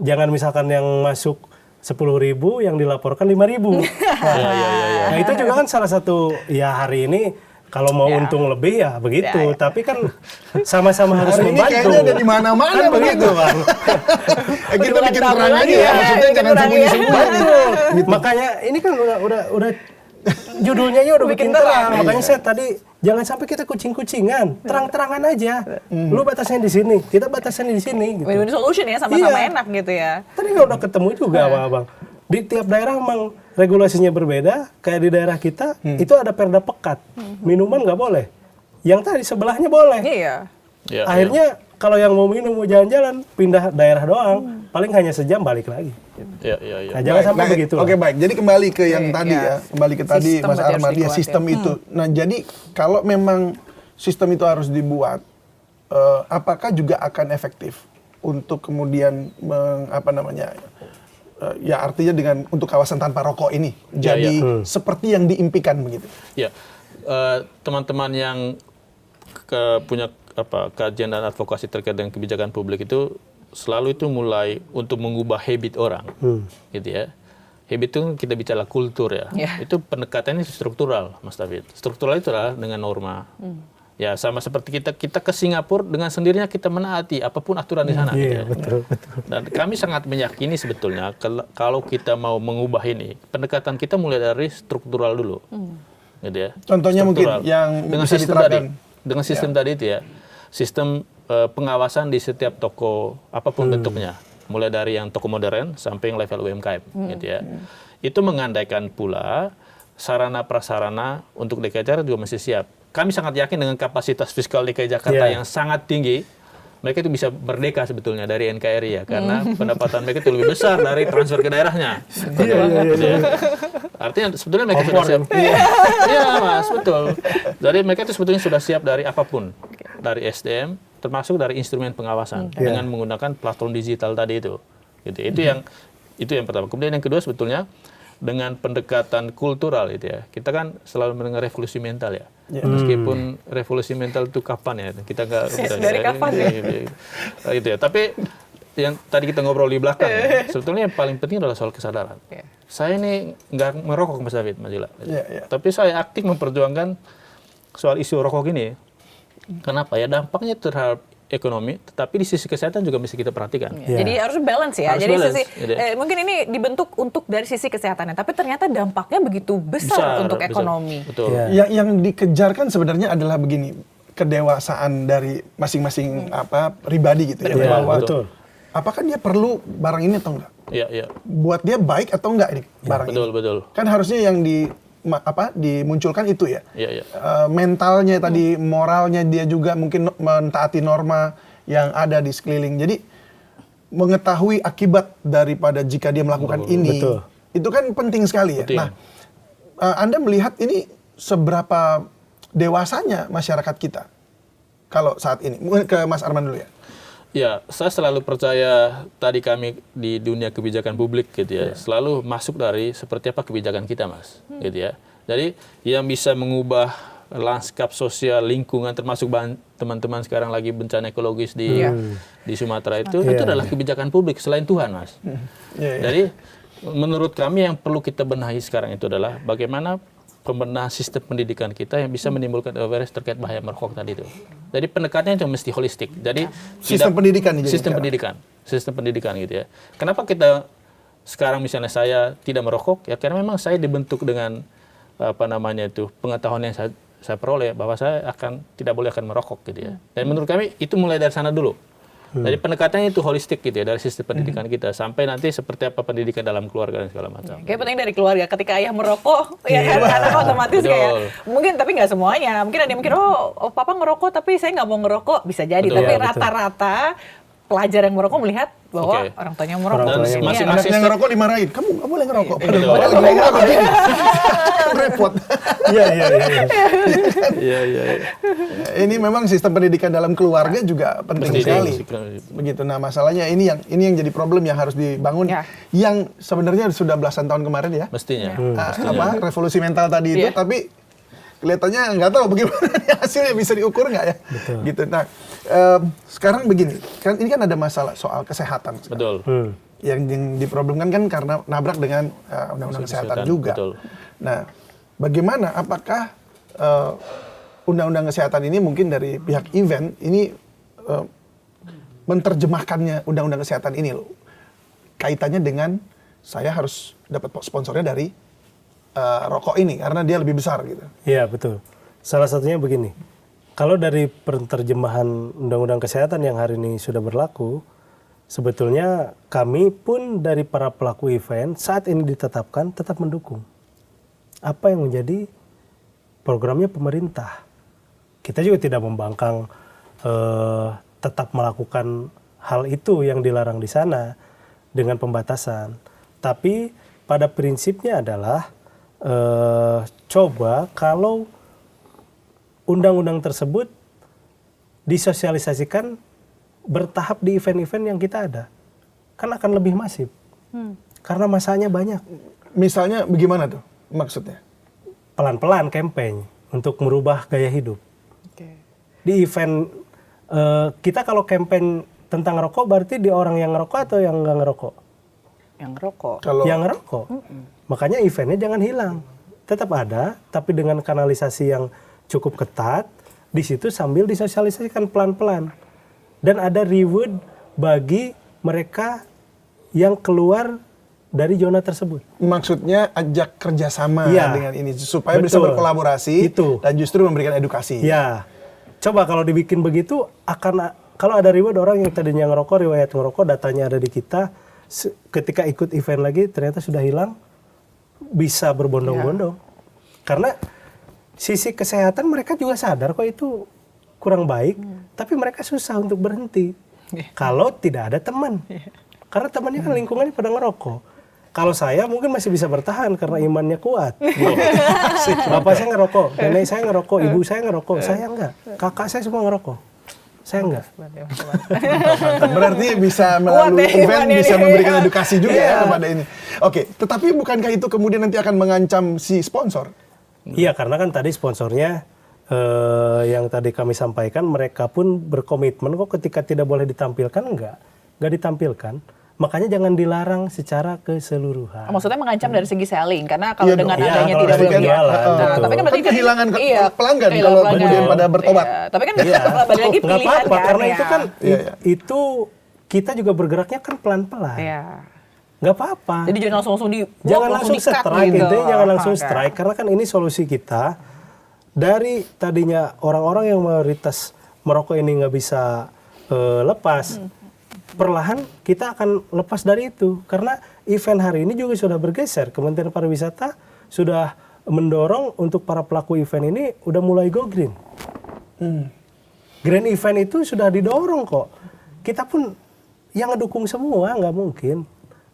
Jangan misalkan yang masuk 10.000 yang dilaporkan 5.000. Nah itu juga kan salah satu ya hari ini kalau mau Ya. untung lebih ya begitu. Ya. Tapi kan sama-sama harus Hari ini membantu. kayaknya ada di mana-mana Kan begitu Bang. kita bikin Tabu terang lagi aja ya, ya, maksudnya bikin jangan terang ya. sembunyi-sembunyi. Betul. Makanya ini kan udah judulnya ya udah bikin Bikin terang. terang. Makanya saya tadi jangan sampai kita kucing-kucingan, terang-terangan aja. Lu batasnya di sini, kita batasnya di sini. Gitu. Win-win solution ya, sama-sama Iya. enak gitu ya. Tadi kan udah ketemu juga sama Abang. Di tiap daerah memang regulasinya berbeda. Kayak di daerah kita itu ada perda pekat. Minuman nggak boleh. Yang tadi sebelahnya boleh. Iya. Ya, Akhirnya kalau yang mau minum mau jalan-jalan pindah daerah doang, paling hanya sejam balik lagi. Ya. Nah, jangan Baik, sampai nah, begitu. Oke baik, jadi kembali ke yang Oke, tadi ya. ya, kembali ke tadi Sistem Mas berarti harus Armad, ya dikuat, sistem itu. Nah jadi kalau memang sistem itu harus dibuat, apakah juga akan efektif untuk kemudian ya artinya dengan untuk kawasan tanpa rokok ini Ya, jadi seperti yang diimpikan begitu. Ya, teman-teman yang punya kajian dan advokasi terkait dengan kebijakan publik itu selalu itu mulai untuk mengubah habit orang, gitu ya. Habit itu kita bicara kultur ya. Yeah. Itu pendekatannya struktural, Mas David. Struktural itu adalah dengan norma. Ya sama seperti kita ke Singapura dengan sendirinya kita menaati apapun aturan di sana. gitu Iya, ya. betul. Dan kami sangat meyakini sebetulnya kalau kita mau mengubah ini, pendekatan kita mulai dari struktural dulu. Gitu ya. Contohnya mungkin Struktural. yang dengan bisa sistem diterapkan. dengan sistem tadi itu ya. Sistem pengawasan di setiap toko apapun bentuknya. Mulai dari yang toko modern sampai yang level UMKM gitu ya. Itu mengandaikan pula sarana prasarana untuk DKI Jakarta juga masih siap. Kami sangat yakin dengan kapasitas fiskal DKI Jakarta yang sangat tinggi, mereka itu bisa merdeka sebetulnya dari NKRI ya, karena pendapatan mereka itu lebih besar dari transfer ke daerahnya. Gitu ya. Artinya sebetulnya mereka sudah siap. Iya Mas, betul. Jadi mereka itu sebetulnya sudah siap dari apapun, dari SDM, termasuk dari instrumen pengawasan dengan menggunakan platform digital tadi itu. Gitu. Itu yang pertama. Kemudian yang kedua sebetulnya dengan pendekatan kultural itu ya. Kita kan selalu mendengar revolusi mental ya. Meskipun revolusi mental itu kapan ya? Kita nggak Dari kapan ya? Itu ya. Tapi yang tadi kita ngobrol di belakang, ya, sebetulnya yang paling penting adalah soal kesadaran. Saya ini nggak merokok Mas David, Mas Zila. Tapi saya aktif memperjuangkan soal isu rokok ini. Kenapa ya? Dampaknya terhadap ekonomi, tetapi di sisi kesehatan juga mesti kita perhatikan. Jadi harus balance ya. Harus Jadi balance, sisi gitu. mungkin ini dibentuk untuk dari sisi kesehatannya, tapi ternyata dampaknya begitu besar untuk ekonomi. Betul. Yang dikejarkan sebenarnya adalah begini, kedewasaan dari masing-masing pribadi gitu ya, bahwa Betul. apakah dia perlu barang ini atau enggak? Iya, iya. Buat dia baik atau enggak ini barang Betul, ini? betul. Kan harusnya yang dimunculkan itu ya. Iya, iya. Mentalnya tadi, moralnya dia juga mungkin mentaati norma yang ada di sekeliling. Jadi mengetahui akibat daripada jika dia melakukan ini, betul. itu kan penting sekali ya. Penting. Nah, Anda melihat ini seberapa dewasanya masyarakat kita kalau saat ini? Mungkin ke Mas Arman dulu ya. Ya, saya selalu percaya tadi kami di dunia kebijakan publik gitu ya, selalu masuk dari seperti apa kebijakan kita, Mas, gitu ya. Jadi yang bisa mengubah lanskap sosial lingkungan, termasuk teman-teman sekarang lagi bencana ekologis di Sumatera itu adalah kebijakan publik selain Tuhan, Mas. Jadi menurut kami yang perlu kita benahi sekarang itu adalah bagaimana pembenahan sistem pendidikan kita yang bisa menimbulkan awareness terkait bahaya merokok tadi itu. Jadi pendekatannya itu mesti holistik. Jadi Sistem pendidikan nih jadi sistem sekarang. sistem pendidikan gitu ya. Kenapa kita sekarang misalnya saya tidak merokok? Ya karena memang saya dibentuk dengan pengetahuan yang saya peroleh bahwa saya tidak boleh akan merokok gitu ya. Dan menurut kami itu mulai dari sana dulu. Jadi pendekatannya itu holistik gitu ya, dari sistem pendidikan kita sampai nanti seperti apa pendidikan dalam keluarga dan segala macam. Kayak penting dari keluarga. Ketika ayah merokok, ya kan anak otomatis Betul. kayak mungkin, tapi nggak semuanya. Mungkin ada yang mikir, oh papa ngerokok tapi saya nggak mau ngerokok, bisa jadi. Betul. Tapi Ya, betul. rata-rata pelajar yang merokok melihat bahwa Oke. orang tuanya merokok. Orang Dan tuanya Ini masing-masing Anak yang ngerokok dimarahin, kamu nggak boleh ngerokok. Betul. Padahal lagi ngerokok gini. Repot. Iya. Iya, iya. Ini memang sistem pendidikan dalam keluarga juga penting Penting. sekali. Begitu. Nah, masalahnya ini yang jadi problem yang harus dibangun, Ya. yang sebenarnya sudah belasan tahun kemarin ya. Mestinya. Revolusi mental tadi itu, Iya. tapi kelihatannya nggak tahu bagaimana hasilnya bisa diukur nggak ya. Betul. Gitu. Nah, sekarang begini, kan ini kan ada masalah soal kesehatan. Betul. Yang diproblemkan kan karena nabrak dengan undang-undang kesehatan juga. Betul. Nah, bagaimana? Apakah undang-undang kesehatan ini mungkin dari pihak event ini menerjemahkannya undang-undang kesehatan ini loh, kaitannya dengan saya harus dapat sponsornya dari rokok ini karena dia lebih besar gitu. Iya, betul. Salah satunya begini. Kalau dari penerjemahan Undang-Undang Kesehatan yang hari ini sudah berlaku, sebetulnya kami pun dari para pelaku event saat ini ditetapkan tetap mendukung apa yang menjadi programnya pemerintah. Kita juga tidak membangkang tetap melakukan hal itu yang dilarang di sana dengan pembatasan. Tapi pada prinsipnya adalah coba kalau undang-undang tersebut disosialisasikan bertahap di event-event yang kita ada, kan akan lebih masif. Karena masanya banyak. Misalnya bagaimana tuh maksudnya? Pelan-pelan campaign untuk merubah gaya hidup. Di event kita kalau campaign tentang rokok berarti di orang yang ngerokok atau yang nggak ngerokok? Yang ngerokok. Kalau Yang ngerokok. Makanya eventnya jangan hilang. Tetap ada, tapi dengan kanalisasi yang cukup ketat, di situ sambil disosialisasikan pelan-pelan. Dan ada reward bagi mereka yang keluar dari zona tersebut. maksudnya ajak kerjasama Iya. dengan ini supaya bisa Betul. berkolaborasi Itu. dan justru memberikan edukasi. Ya, coba kalau dibikin begitu, kalau ada reward orang yang tadinya ngerokok, riwayat ngerokok, datanya ada di kita, ketika ikut event lagi ternyata sudah hilang, bisa berbondong-bondong. Karena sisi kesehatan mereka juga sadar kok itu kurang baik, tapi mereka susah untuk berhenti kalau tidak ada teman. Karena temannya kan lingkungannya pada ngerokok. Kalau saya mungkin masih bisa bertahan karena imannya kuat. Bapak saya ngerokok, nenek saya ngerokok, ibu saya ngerokok, saya enggak. Kakak saya semua ngerokok, saya enggak. Berarti bisa melalui Kuat ya, event imannya bisa nih. memberikan edukasi juga Iya. ya kepada ini. Oke, tetapi bukankah itu kemudian nanti akan mengancam si sponsor? Iya, karena kan tadi sponsornya yang tadi kami sampaikan, mereka pun berkomitmen kok ketika tidak boleh ditampilkan, enggak ditampilkan. Makanya jangan dilarang secara keseluruhan. Maksudnya mengancam dari segi selling, karena kalau Iya dengan dong. Iya, adanya kalau tidak dari boleh penjualan, Nah, betul. tapi kan berarti Kan kehilangan pelanggan kehilangan kalau pelanggan. kemudian pada bertobat. Iya. Tapi kan Iya. balik lagi Nggak pilihan apa-apa, kan, karena ya. itu kan Iya, iya. itu kita juga bergeraknya kan pelan-pelan. Iya. Nggak apa-apa. Jadi jangan langsung di Jangan langsung di-cut strike, gitu. intinya jangan langsung Oke. strike, karena kan ini solusi kita dari tadinya orang-orang yang mayoritas merokok ini nggak bisa lepas. perlahan kita akan lepas dari itu. Karena event hari ini juga sudah bergeser. Kementerian Pariwisata sudah mendorong untuk para pelaku event ini udah mulai go green. Green event itu sudah didorong kok. Kita pun yang ngedukung semua, nggak mungkin.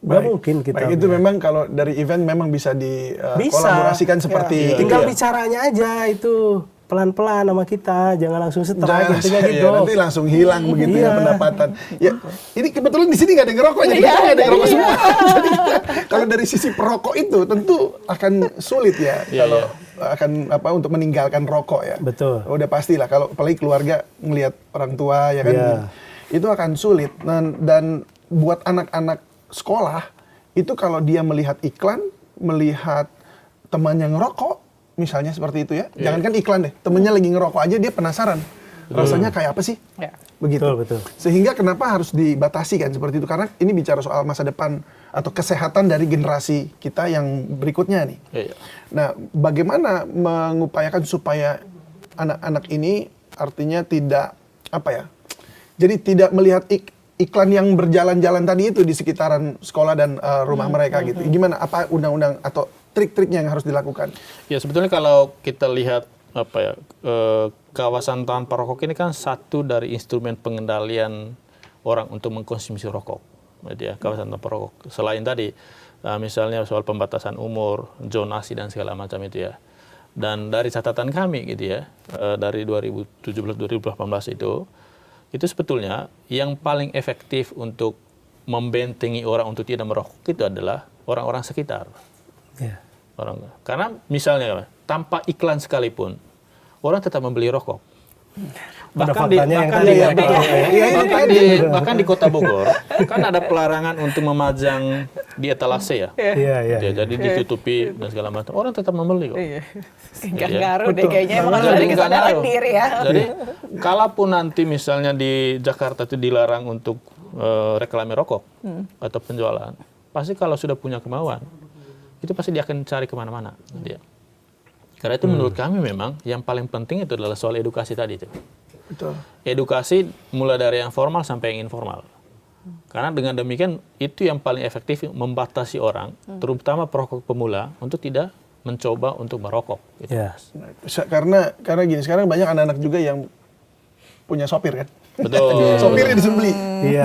Nggak mungkin kita. Baik, itu memang kalau dari event memang bisa dikolaborasikan seperti tinggal itu ya? bicaranya aja itu. Pelan-pelan sama kita, jangan langsung strike, Jangan intinya gitu. ya, nanti langsung hilang begitu ya Iya. pendapatan. Ya, ini kebetulan di sini nggak ada yang ngerokok, jadi kita nggak ada yang ngerokok semua. Jadi kalau dari sisi perokok itu tentu akan sulit ya kalau akan untuk meninggalkan rokok ya. Betul. Udah pastilah kalau apalagi keluarga ngelihat orang tua ya kan, itu akan sulit. Dan buat anak-anak sekolah itu kalau dia melihat iklan, melihat temannya ngerokok, misalnya seperti itu ya. Jangankan iklan deh, temennya lagi ngerokok aja dia penasaran. Rasanya kayak apa sih? Ya. Begitu. Betul. Sehingga kenapa harus dibatasi kan seperti itu? Karena ini bicara soal masa depan atau kesehatan dari generasi kita yang berikutnya nih. Iya. Nah, bagaimana mengupayakan supaya anak-anak ini artinya tidak jadi tidak melihat iklan yang berjalan-jalan tadi itu di sekitaran sekolah dan rumah mereka gitu. Gimana? Apa undang-undang atau trik-triknya yang harus dilakukan? Ya sebetulnya kalau kita lihat kawasan tanpa rokok ini kan satu dari instrumen pengendalian orang untuk mengkonsumsi rokok. Jadi ya, kawasan tanpa rokok. Selain tadi misalnya soal pembatasan umur, zonasi dan segala macam itu ya. Dan dari catatan kami gitu ya, dari 2017-2018 itu sebetulnya yang paling efektif untuk membentengi orang untuk tidak merokok itu adalah orang-orang sekitar. Ya. Karena misalnya tanpa iklan sekalipun orang tetap membeli rokok. Bahkan di Kota Bogor kan ada pelarangan untuk memajang di etalase ya. Iya. Jadi ditutupi dan segala macam. Orang tetap membeli kok. Nggak ngaruh deh kayaknya, emang harus ada kesadaran diri ya. Jadi kalaupun nanti misalnya di Jakarta itu dilarang untuk reklame rokok atau penjualan, pasti kalau sudah punya kemauan itu pasti dia akan cari kemana-mana. Karena itu menurut kami memang yang paling penting itu adalah soal edukasi tadi itu. Betul. Edukasi mulai dari yang formal sampai yang informal. Karena dengan demikian itu yang paling efektif membatasi orang, terutama perokok pemula untuk tidak mencoba untuk merokok. Gitu. Ya. Karena gini, sekarang banyak anak-anak juga yang punya sopir kan. Betul. Sopirnya disuruh beli. Iya.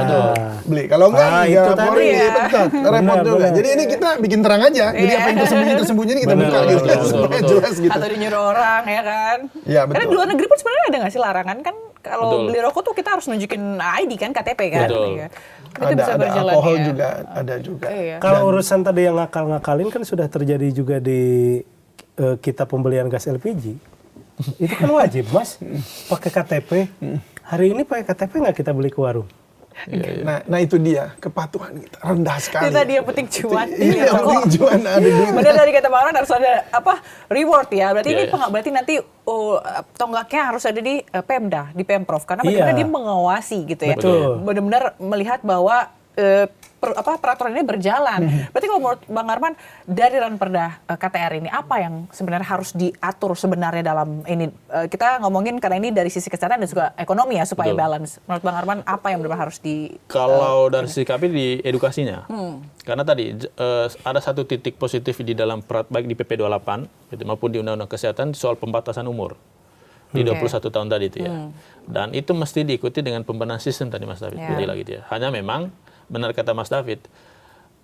Beli. Kalau enggak, itu laporin. tadi ya. Betul. Repot juga. Benar. Jadi ini kita bikin terang aja. Jadi apa yang tersembunyi ini kita Benar, buka gitu. betul, Supaya betul. jelas gitu. Atau dinyuruh orang ya kan. Ya, Karena betul. di luar negeri pun sebenarnya ada nggak sih larangan kan kalau Betul. beli rokok tuh kita harus nunjukin ID kan, KTP kan. Betul. Iya. Itu bisa Ada berjalan alkohol ya. juga, ada juga. Iya. Kalau urusan tadi yang ngakal-ngakalin kan sudah terjadi juga di kita pembelian gas LPG. Itu kan wajib, Mas. Pakai KTP. Hari ini pakai KTP nggak kita beli ke warung? Nah itu dia, kepatuhan kita rendah sekali. Itu tadi yang penting cuan. Iya, yang penting cuan ada duit. Benar tadi kata Bang Arman harus ada reward ya. Berarti Iya, ini iya. berarti nanti tonggaknya harus ada di Pemda, di Pemprov karena Iya. bagaimana dia mengawasi gitu ya. Betul. Benar-benar melihat bahwa peraturan ini berjalan. Berarti kalau menurut Bang Arman dari Ranperda KTR ini apa yang sebenarnya harus diatur sebenarnya dalam ini? Kita ngomongin karena ini dari sisi kesehatan dan juga ekonomi ya supaya Betul. balance. Menurut Bang Arman apa yang benar-benar harus di Kalau dari sisi kami di edukasinya, karena tadi ada satu titik positif di dalam baik di PP 28 gitu, maupun di Undang-Undang Kesehatan soal pembatasan umur di 21 tahun tadi itu ya. Dan itu mesti diikuti dengan pembenahan sistem tadi Mas David. Ya. Jadi lagi dia. Hanya memang benar kata Mas David,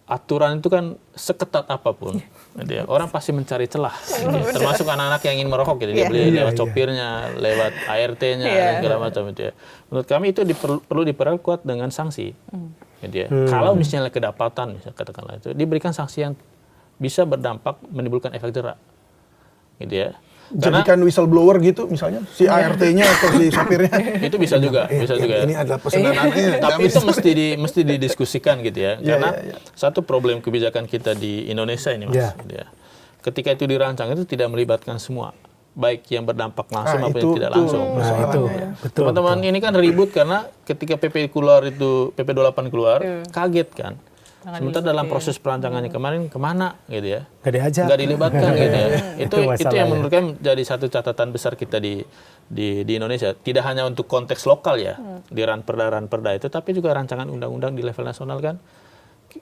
aturan itu kan seketat apapun, gitu ya, orang pasti mencari celah, gitu ya. Termasuk anak-anak yang ingin merokok, gitu. Dia beli lewat copirnya, lewat ART-nya, dan segala macam itu ya. Menurut kami itu perlu diperkuat dengan sanksi, gitu ya. Kalau misalnya kedapatan, misalnya katakanlah itu, diberikan sanksi yang bisa berdampak menimbulkan efek jerak, gitu ya. Jadikan whistleblower gitu misalnya, si ART-nya atau si sopirnya. Itu bisa juga, bisa juga. Ini adalah pesanan aneh. Tapi itu mesti didiskusikan gitu ya. Iya, Karena iya. satu problem kebijakan kita di Indonesia ini Mas. Iya. Gitu ya. Ketika itu dirancang itu tidak melibatkan semua. Baik yang berdampak langsung maupun itu yang tidak langsung. Nah, itu betul. Teman-teman ini kan ribut karena ketika PP keluar itu, PP 28 keluar, kaget kan. Sementara dalam proses perancangannya kemarin kemana gitu ya? Nggak diajak. Nggak dilibatkan gitu ya. Itu yang masalahnya. menurut kami jadi satu catatan besar kita di Indonesia. Tidak hanya untuk konteks lokal ya, di ranperda itu, tapi juga rancangan undang-undang di level nasional kan.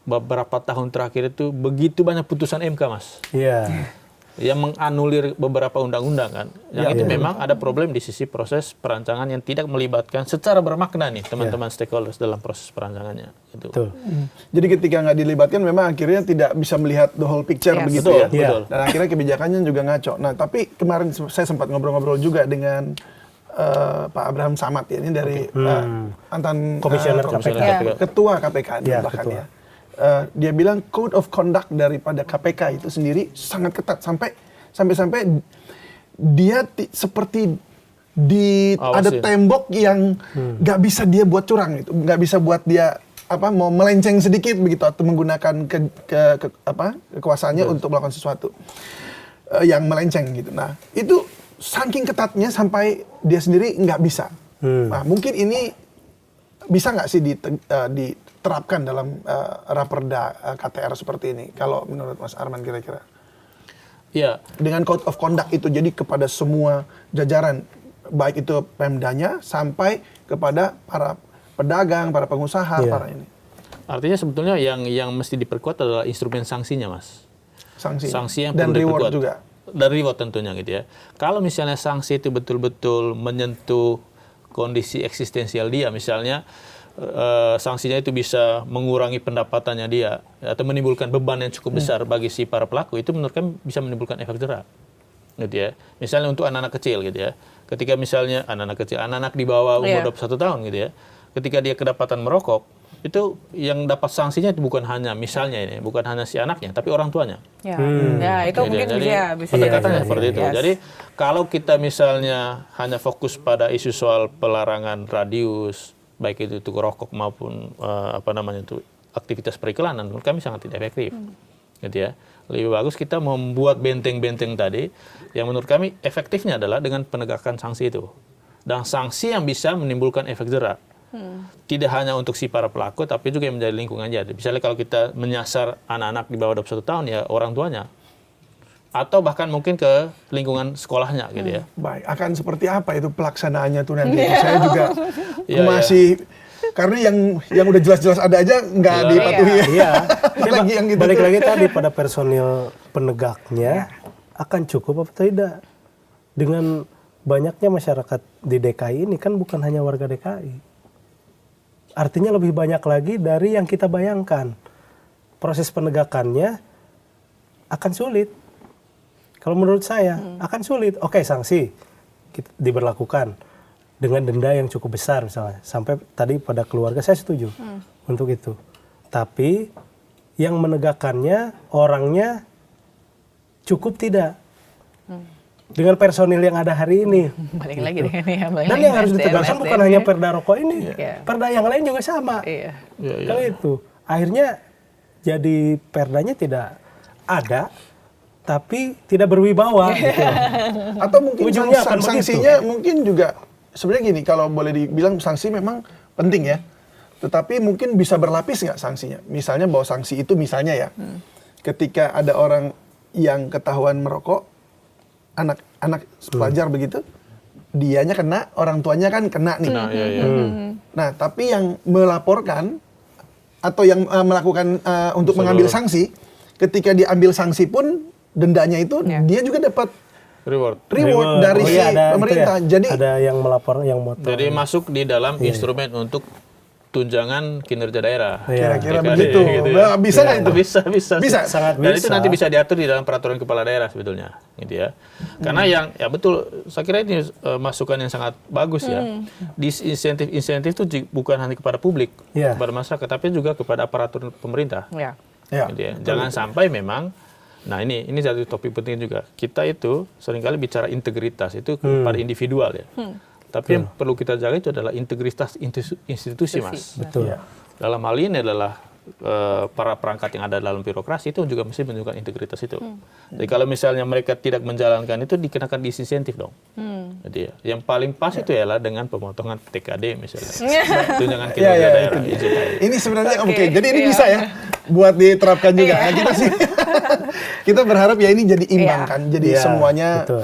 Beberapa tahun terakhir itu begitu banyak putusan MK, Mas. Iya. Yang menganulir beberapa undang-undang kan. Yang itu memang ada problem di sisi proses perancangan yang tidak melibatkan secara bermakna nih teman-teman stakeholders dalam proses perancangannya. Gitu. Betul. Jadi ketika nggak dilibatkan memang akhirnya tidak bisa melihat the whole picture begitu Betul, ya. betul. Dan akhirnya kebijakannya juga ngaco. Nah tapi kemarin saya sempat ngobrol-ngobrol juga dengan Pak Abraham Samad ya, ini dari mantan Komisioner KPK. ketua KPK Ya, bahkan ketua. ya. Dia bilang code of conduct daripada KPK itu sendiri sangat ketat sampai dia seperti ada tembok yang nggak bisa dia buat curang gitu, nggak bisa buat dia mau melenceng sedikit begitu atau menggunakan kekuasaannya untuk melakukan sesuatu yang melenceng gitu. Nah itu saking ketatnya sampai dia sendiri nggak bisa. Nah mungkin ini bisa nggak sih diterapkan dalam raperda KTR seperti ini? Kalau menurut Mas Arman kira-kira? Iya. Dengan code of conduct itu jadi kepada semua jajaran, baik itu Pemdanya sampai kepada para pedagang, para pengusaha, para ini. Artinya sebetulnya yang mesti diperkuat adalah instrumen sanksinya, Mas. Sanksi yang dan perlu reward diperkuat. juga. Dan reward tentunya gitu ya. Kalau misalnya sanksi itu betul-betul menyentuh kondisi eksistensial dia, misalnya sanksinya itu bisa mengurangi pendapatannya dia atau menimbulkan beban yang cukup besar bagi si para pelaku, itu menurut kami bisa menimbulkan efek jera, gitu ya. Misalnya untuk anak-anak kecil gitu ya, ketika misalnya anak-anak di bawah umur 21 tahun gitu ya, ketika dia kedapatan merokok, itu yang dapat sanksinya itu bukan hanya bukan hanya si anaknya, tapi orang tuanya. Ya, itu mungkin bisa pendekatannya seperti itu. Jadi kalau kita misalnya hanya fokus pada isu soal pelarangan radius, baik itu rokok maupun aktivitas periklanan, menurut kami sangat tidak efektif. Gitu ya. Lebih bagus kita membuat benteng-benteng tadi yang menurut kami efektifnya adalah dengan penegakan sanksi itu. Dan sanksi yang bisa menimbulkan efek jera. Tidak hanya untuk si para pelaku, tapi juga yang menjadi lingkungannya. Misalnya kalau kita menyasar anak-anak di bawah 21 tahun, ya orang tuanya. Atau bahkan mungkin ke lingkungan sekolahnya gitu ya. Baik, akan seperti apa itu pelaksanaannya tuh nanti? Saya juga masih, karena yang udah jelas-jelas ada aja nggak dipatuhi. Iya. Lagi yang gitu. Balik lagi tadi pada personil penegaknya, akan cukup apa tidak? Dengan banyaknya masyarakat di DKI ini kan bukan hanya warga DKI. Artinya lebih banyak lagi dari yang kita bayangkan. Proses penegakannya akan sulit. Kalau menurut saya akan sulit. Oke, sanksi diberlakukan dengan denda yang cukup besar misalnya. Sampai tadi pada keluarga saya setuju untuk itu. Tapi yang menegakkannya orangnya cukup tidak. Dengan personil yang ada hari ini. Balik lagi dengan Dan yang harus ditegakkan bukan hanya perda rokok ini. Perda yang lain juga sama. Kalau itu. Akhirnya jadi perdanya tidak ada, tapi tidak berwibawa. Gitu. Atau mungkin Ujungnya akan sanksinya mungkin juga, sebenarnya gini, kalau boleh dibilang sanksi memang penting ya. Tetapi mungkin bisa berlapis nggak sanksinya? Misalnya bahwa sanksi itu misalnya ya, ketika ada orang yang ketahuan merokok, anak pelajar begitu, dianya kena, orang tuanya kan kena nih. Nah, tapi yang melaporkan atau yang melakukan untuk mengambil sanksi, ketika diambil sanksi pun dendanya itu dia juga dapat reward dari si pemerintah. Jadi ada yang melapor, yang motor. Jadi masuk di dalam instrumen untuk tunjangan kinerja daerah. Kira-kira DKD, begitu. gitu ya. Bisa nggak itu? Bisa. Sangat Dan bisa. itu nanti bisa diatur di dalam peraturan kepala daerah sebetulnya, gitu ya. Karena yang betul, saya kira ini masukan yang sangat bagus ya. Insentif itu bukan hanya kepada publik, kepada masyarakat, tapi juga kepada aparatur pemerintah. Gitu ya. Jangan sampai memang, nah ini satu topik penting juga. Kita itu seringkali bicara integritas itu kepada individual ya. Tapi yang perlu kita jaga itu adalah integritas institusi, Mas. Betul. Dalam hal ini adalah para perangkat yang ada dalam birokrasi itu juga mesti menunjukkan integritas itu. Jadi kalau misalnya mereka tidak menjalankan itu, dikenakan disinsentif dong. Jadi yang paling pas itu ialah dengan pemotongan TKD misalnya. Tunjangan kinerja daerah. ini sebenarnya oke. Jadi ini bisa ya. buat diterapkan juga. Iya. Ya, kita sih kita berharap ya ini jadi imbang Iya. kan. Jadi Iya, semuanya betul.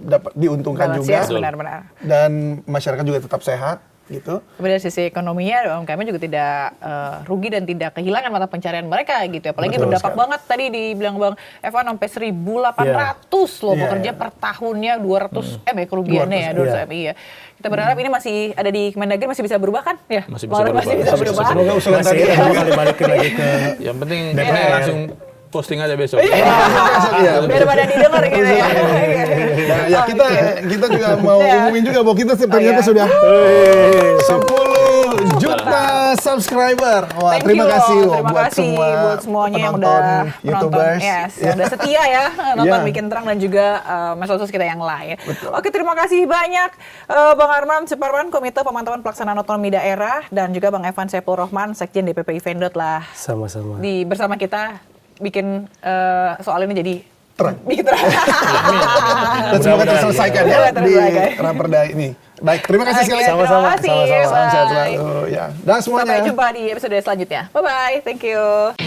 dapat diuntungkan Balance, juga yes, benar-benar. dan masyarakat juga tetap sehat gitu. Tapi dari sisi ekonominya, UMKM juga tidak rugi dan tidak kehilangan mata pencarian mereka gitu. Apalagi Betul berdampak sekali. banget tadi dibilang Bang Evan sampai 1.800 loh Iya, pekerja iya. per tahunnya 200 M ya kerugiannya ya 200 M iya. Kita berharap ini masih ada di Kemendagri masih bisa berubah kan? Ya. Masih bisa Bang, berubah. Masih bisa Masih bisa berubah. Semoga usulan Masih tadi ya, kembali balikin lagi ke Yang penting DPR. langsung posting aja besok. Iya. Biar pada didengar gitu ya. Nah, ya kita juga mau Iya. umumin juga bahwa kita ternyata iya. sudah 10 juta subscriber. Wah, Thank terima you kasih loh. loh Terima buat kasih semua buat semuanya yang penonton udah YouTubers. yes, yang udah setia ya nonton Iya. Bikin Terang dan juga medsos kita yang lain. Oke, terima kasih banyak Bang Arman Suparman, Komite Pemantauan Pelaksanaan Otonomi Daerah, dan juga Bang Evan Saipul Rohman, Sekjen DPP Ivendot lah sama-sama. bersama kita bikin soal ini jadi Terang. bikin terang. Dan semoga terselesaikan ya Semoga di terselesaikan. Raperda ini. Baik, terima kasih Oke, sekali. Sama-sama, terima kasih. sama-sama. Salam sehat Bye. selalu ya. Dan semuanya. Sampai jumpa di episode selanjutnya. Bye bye. Thank you.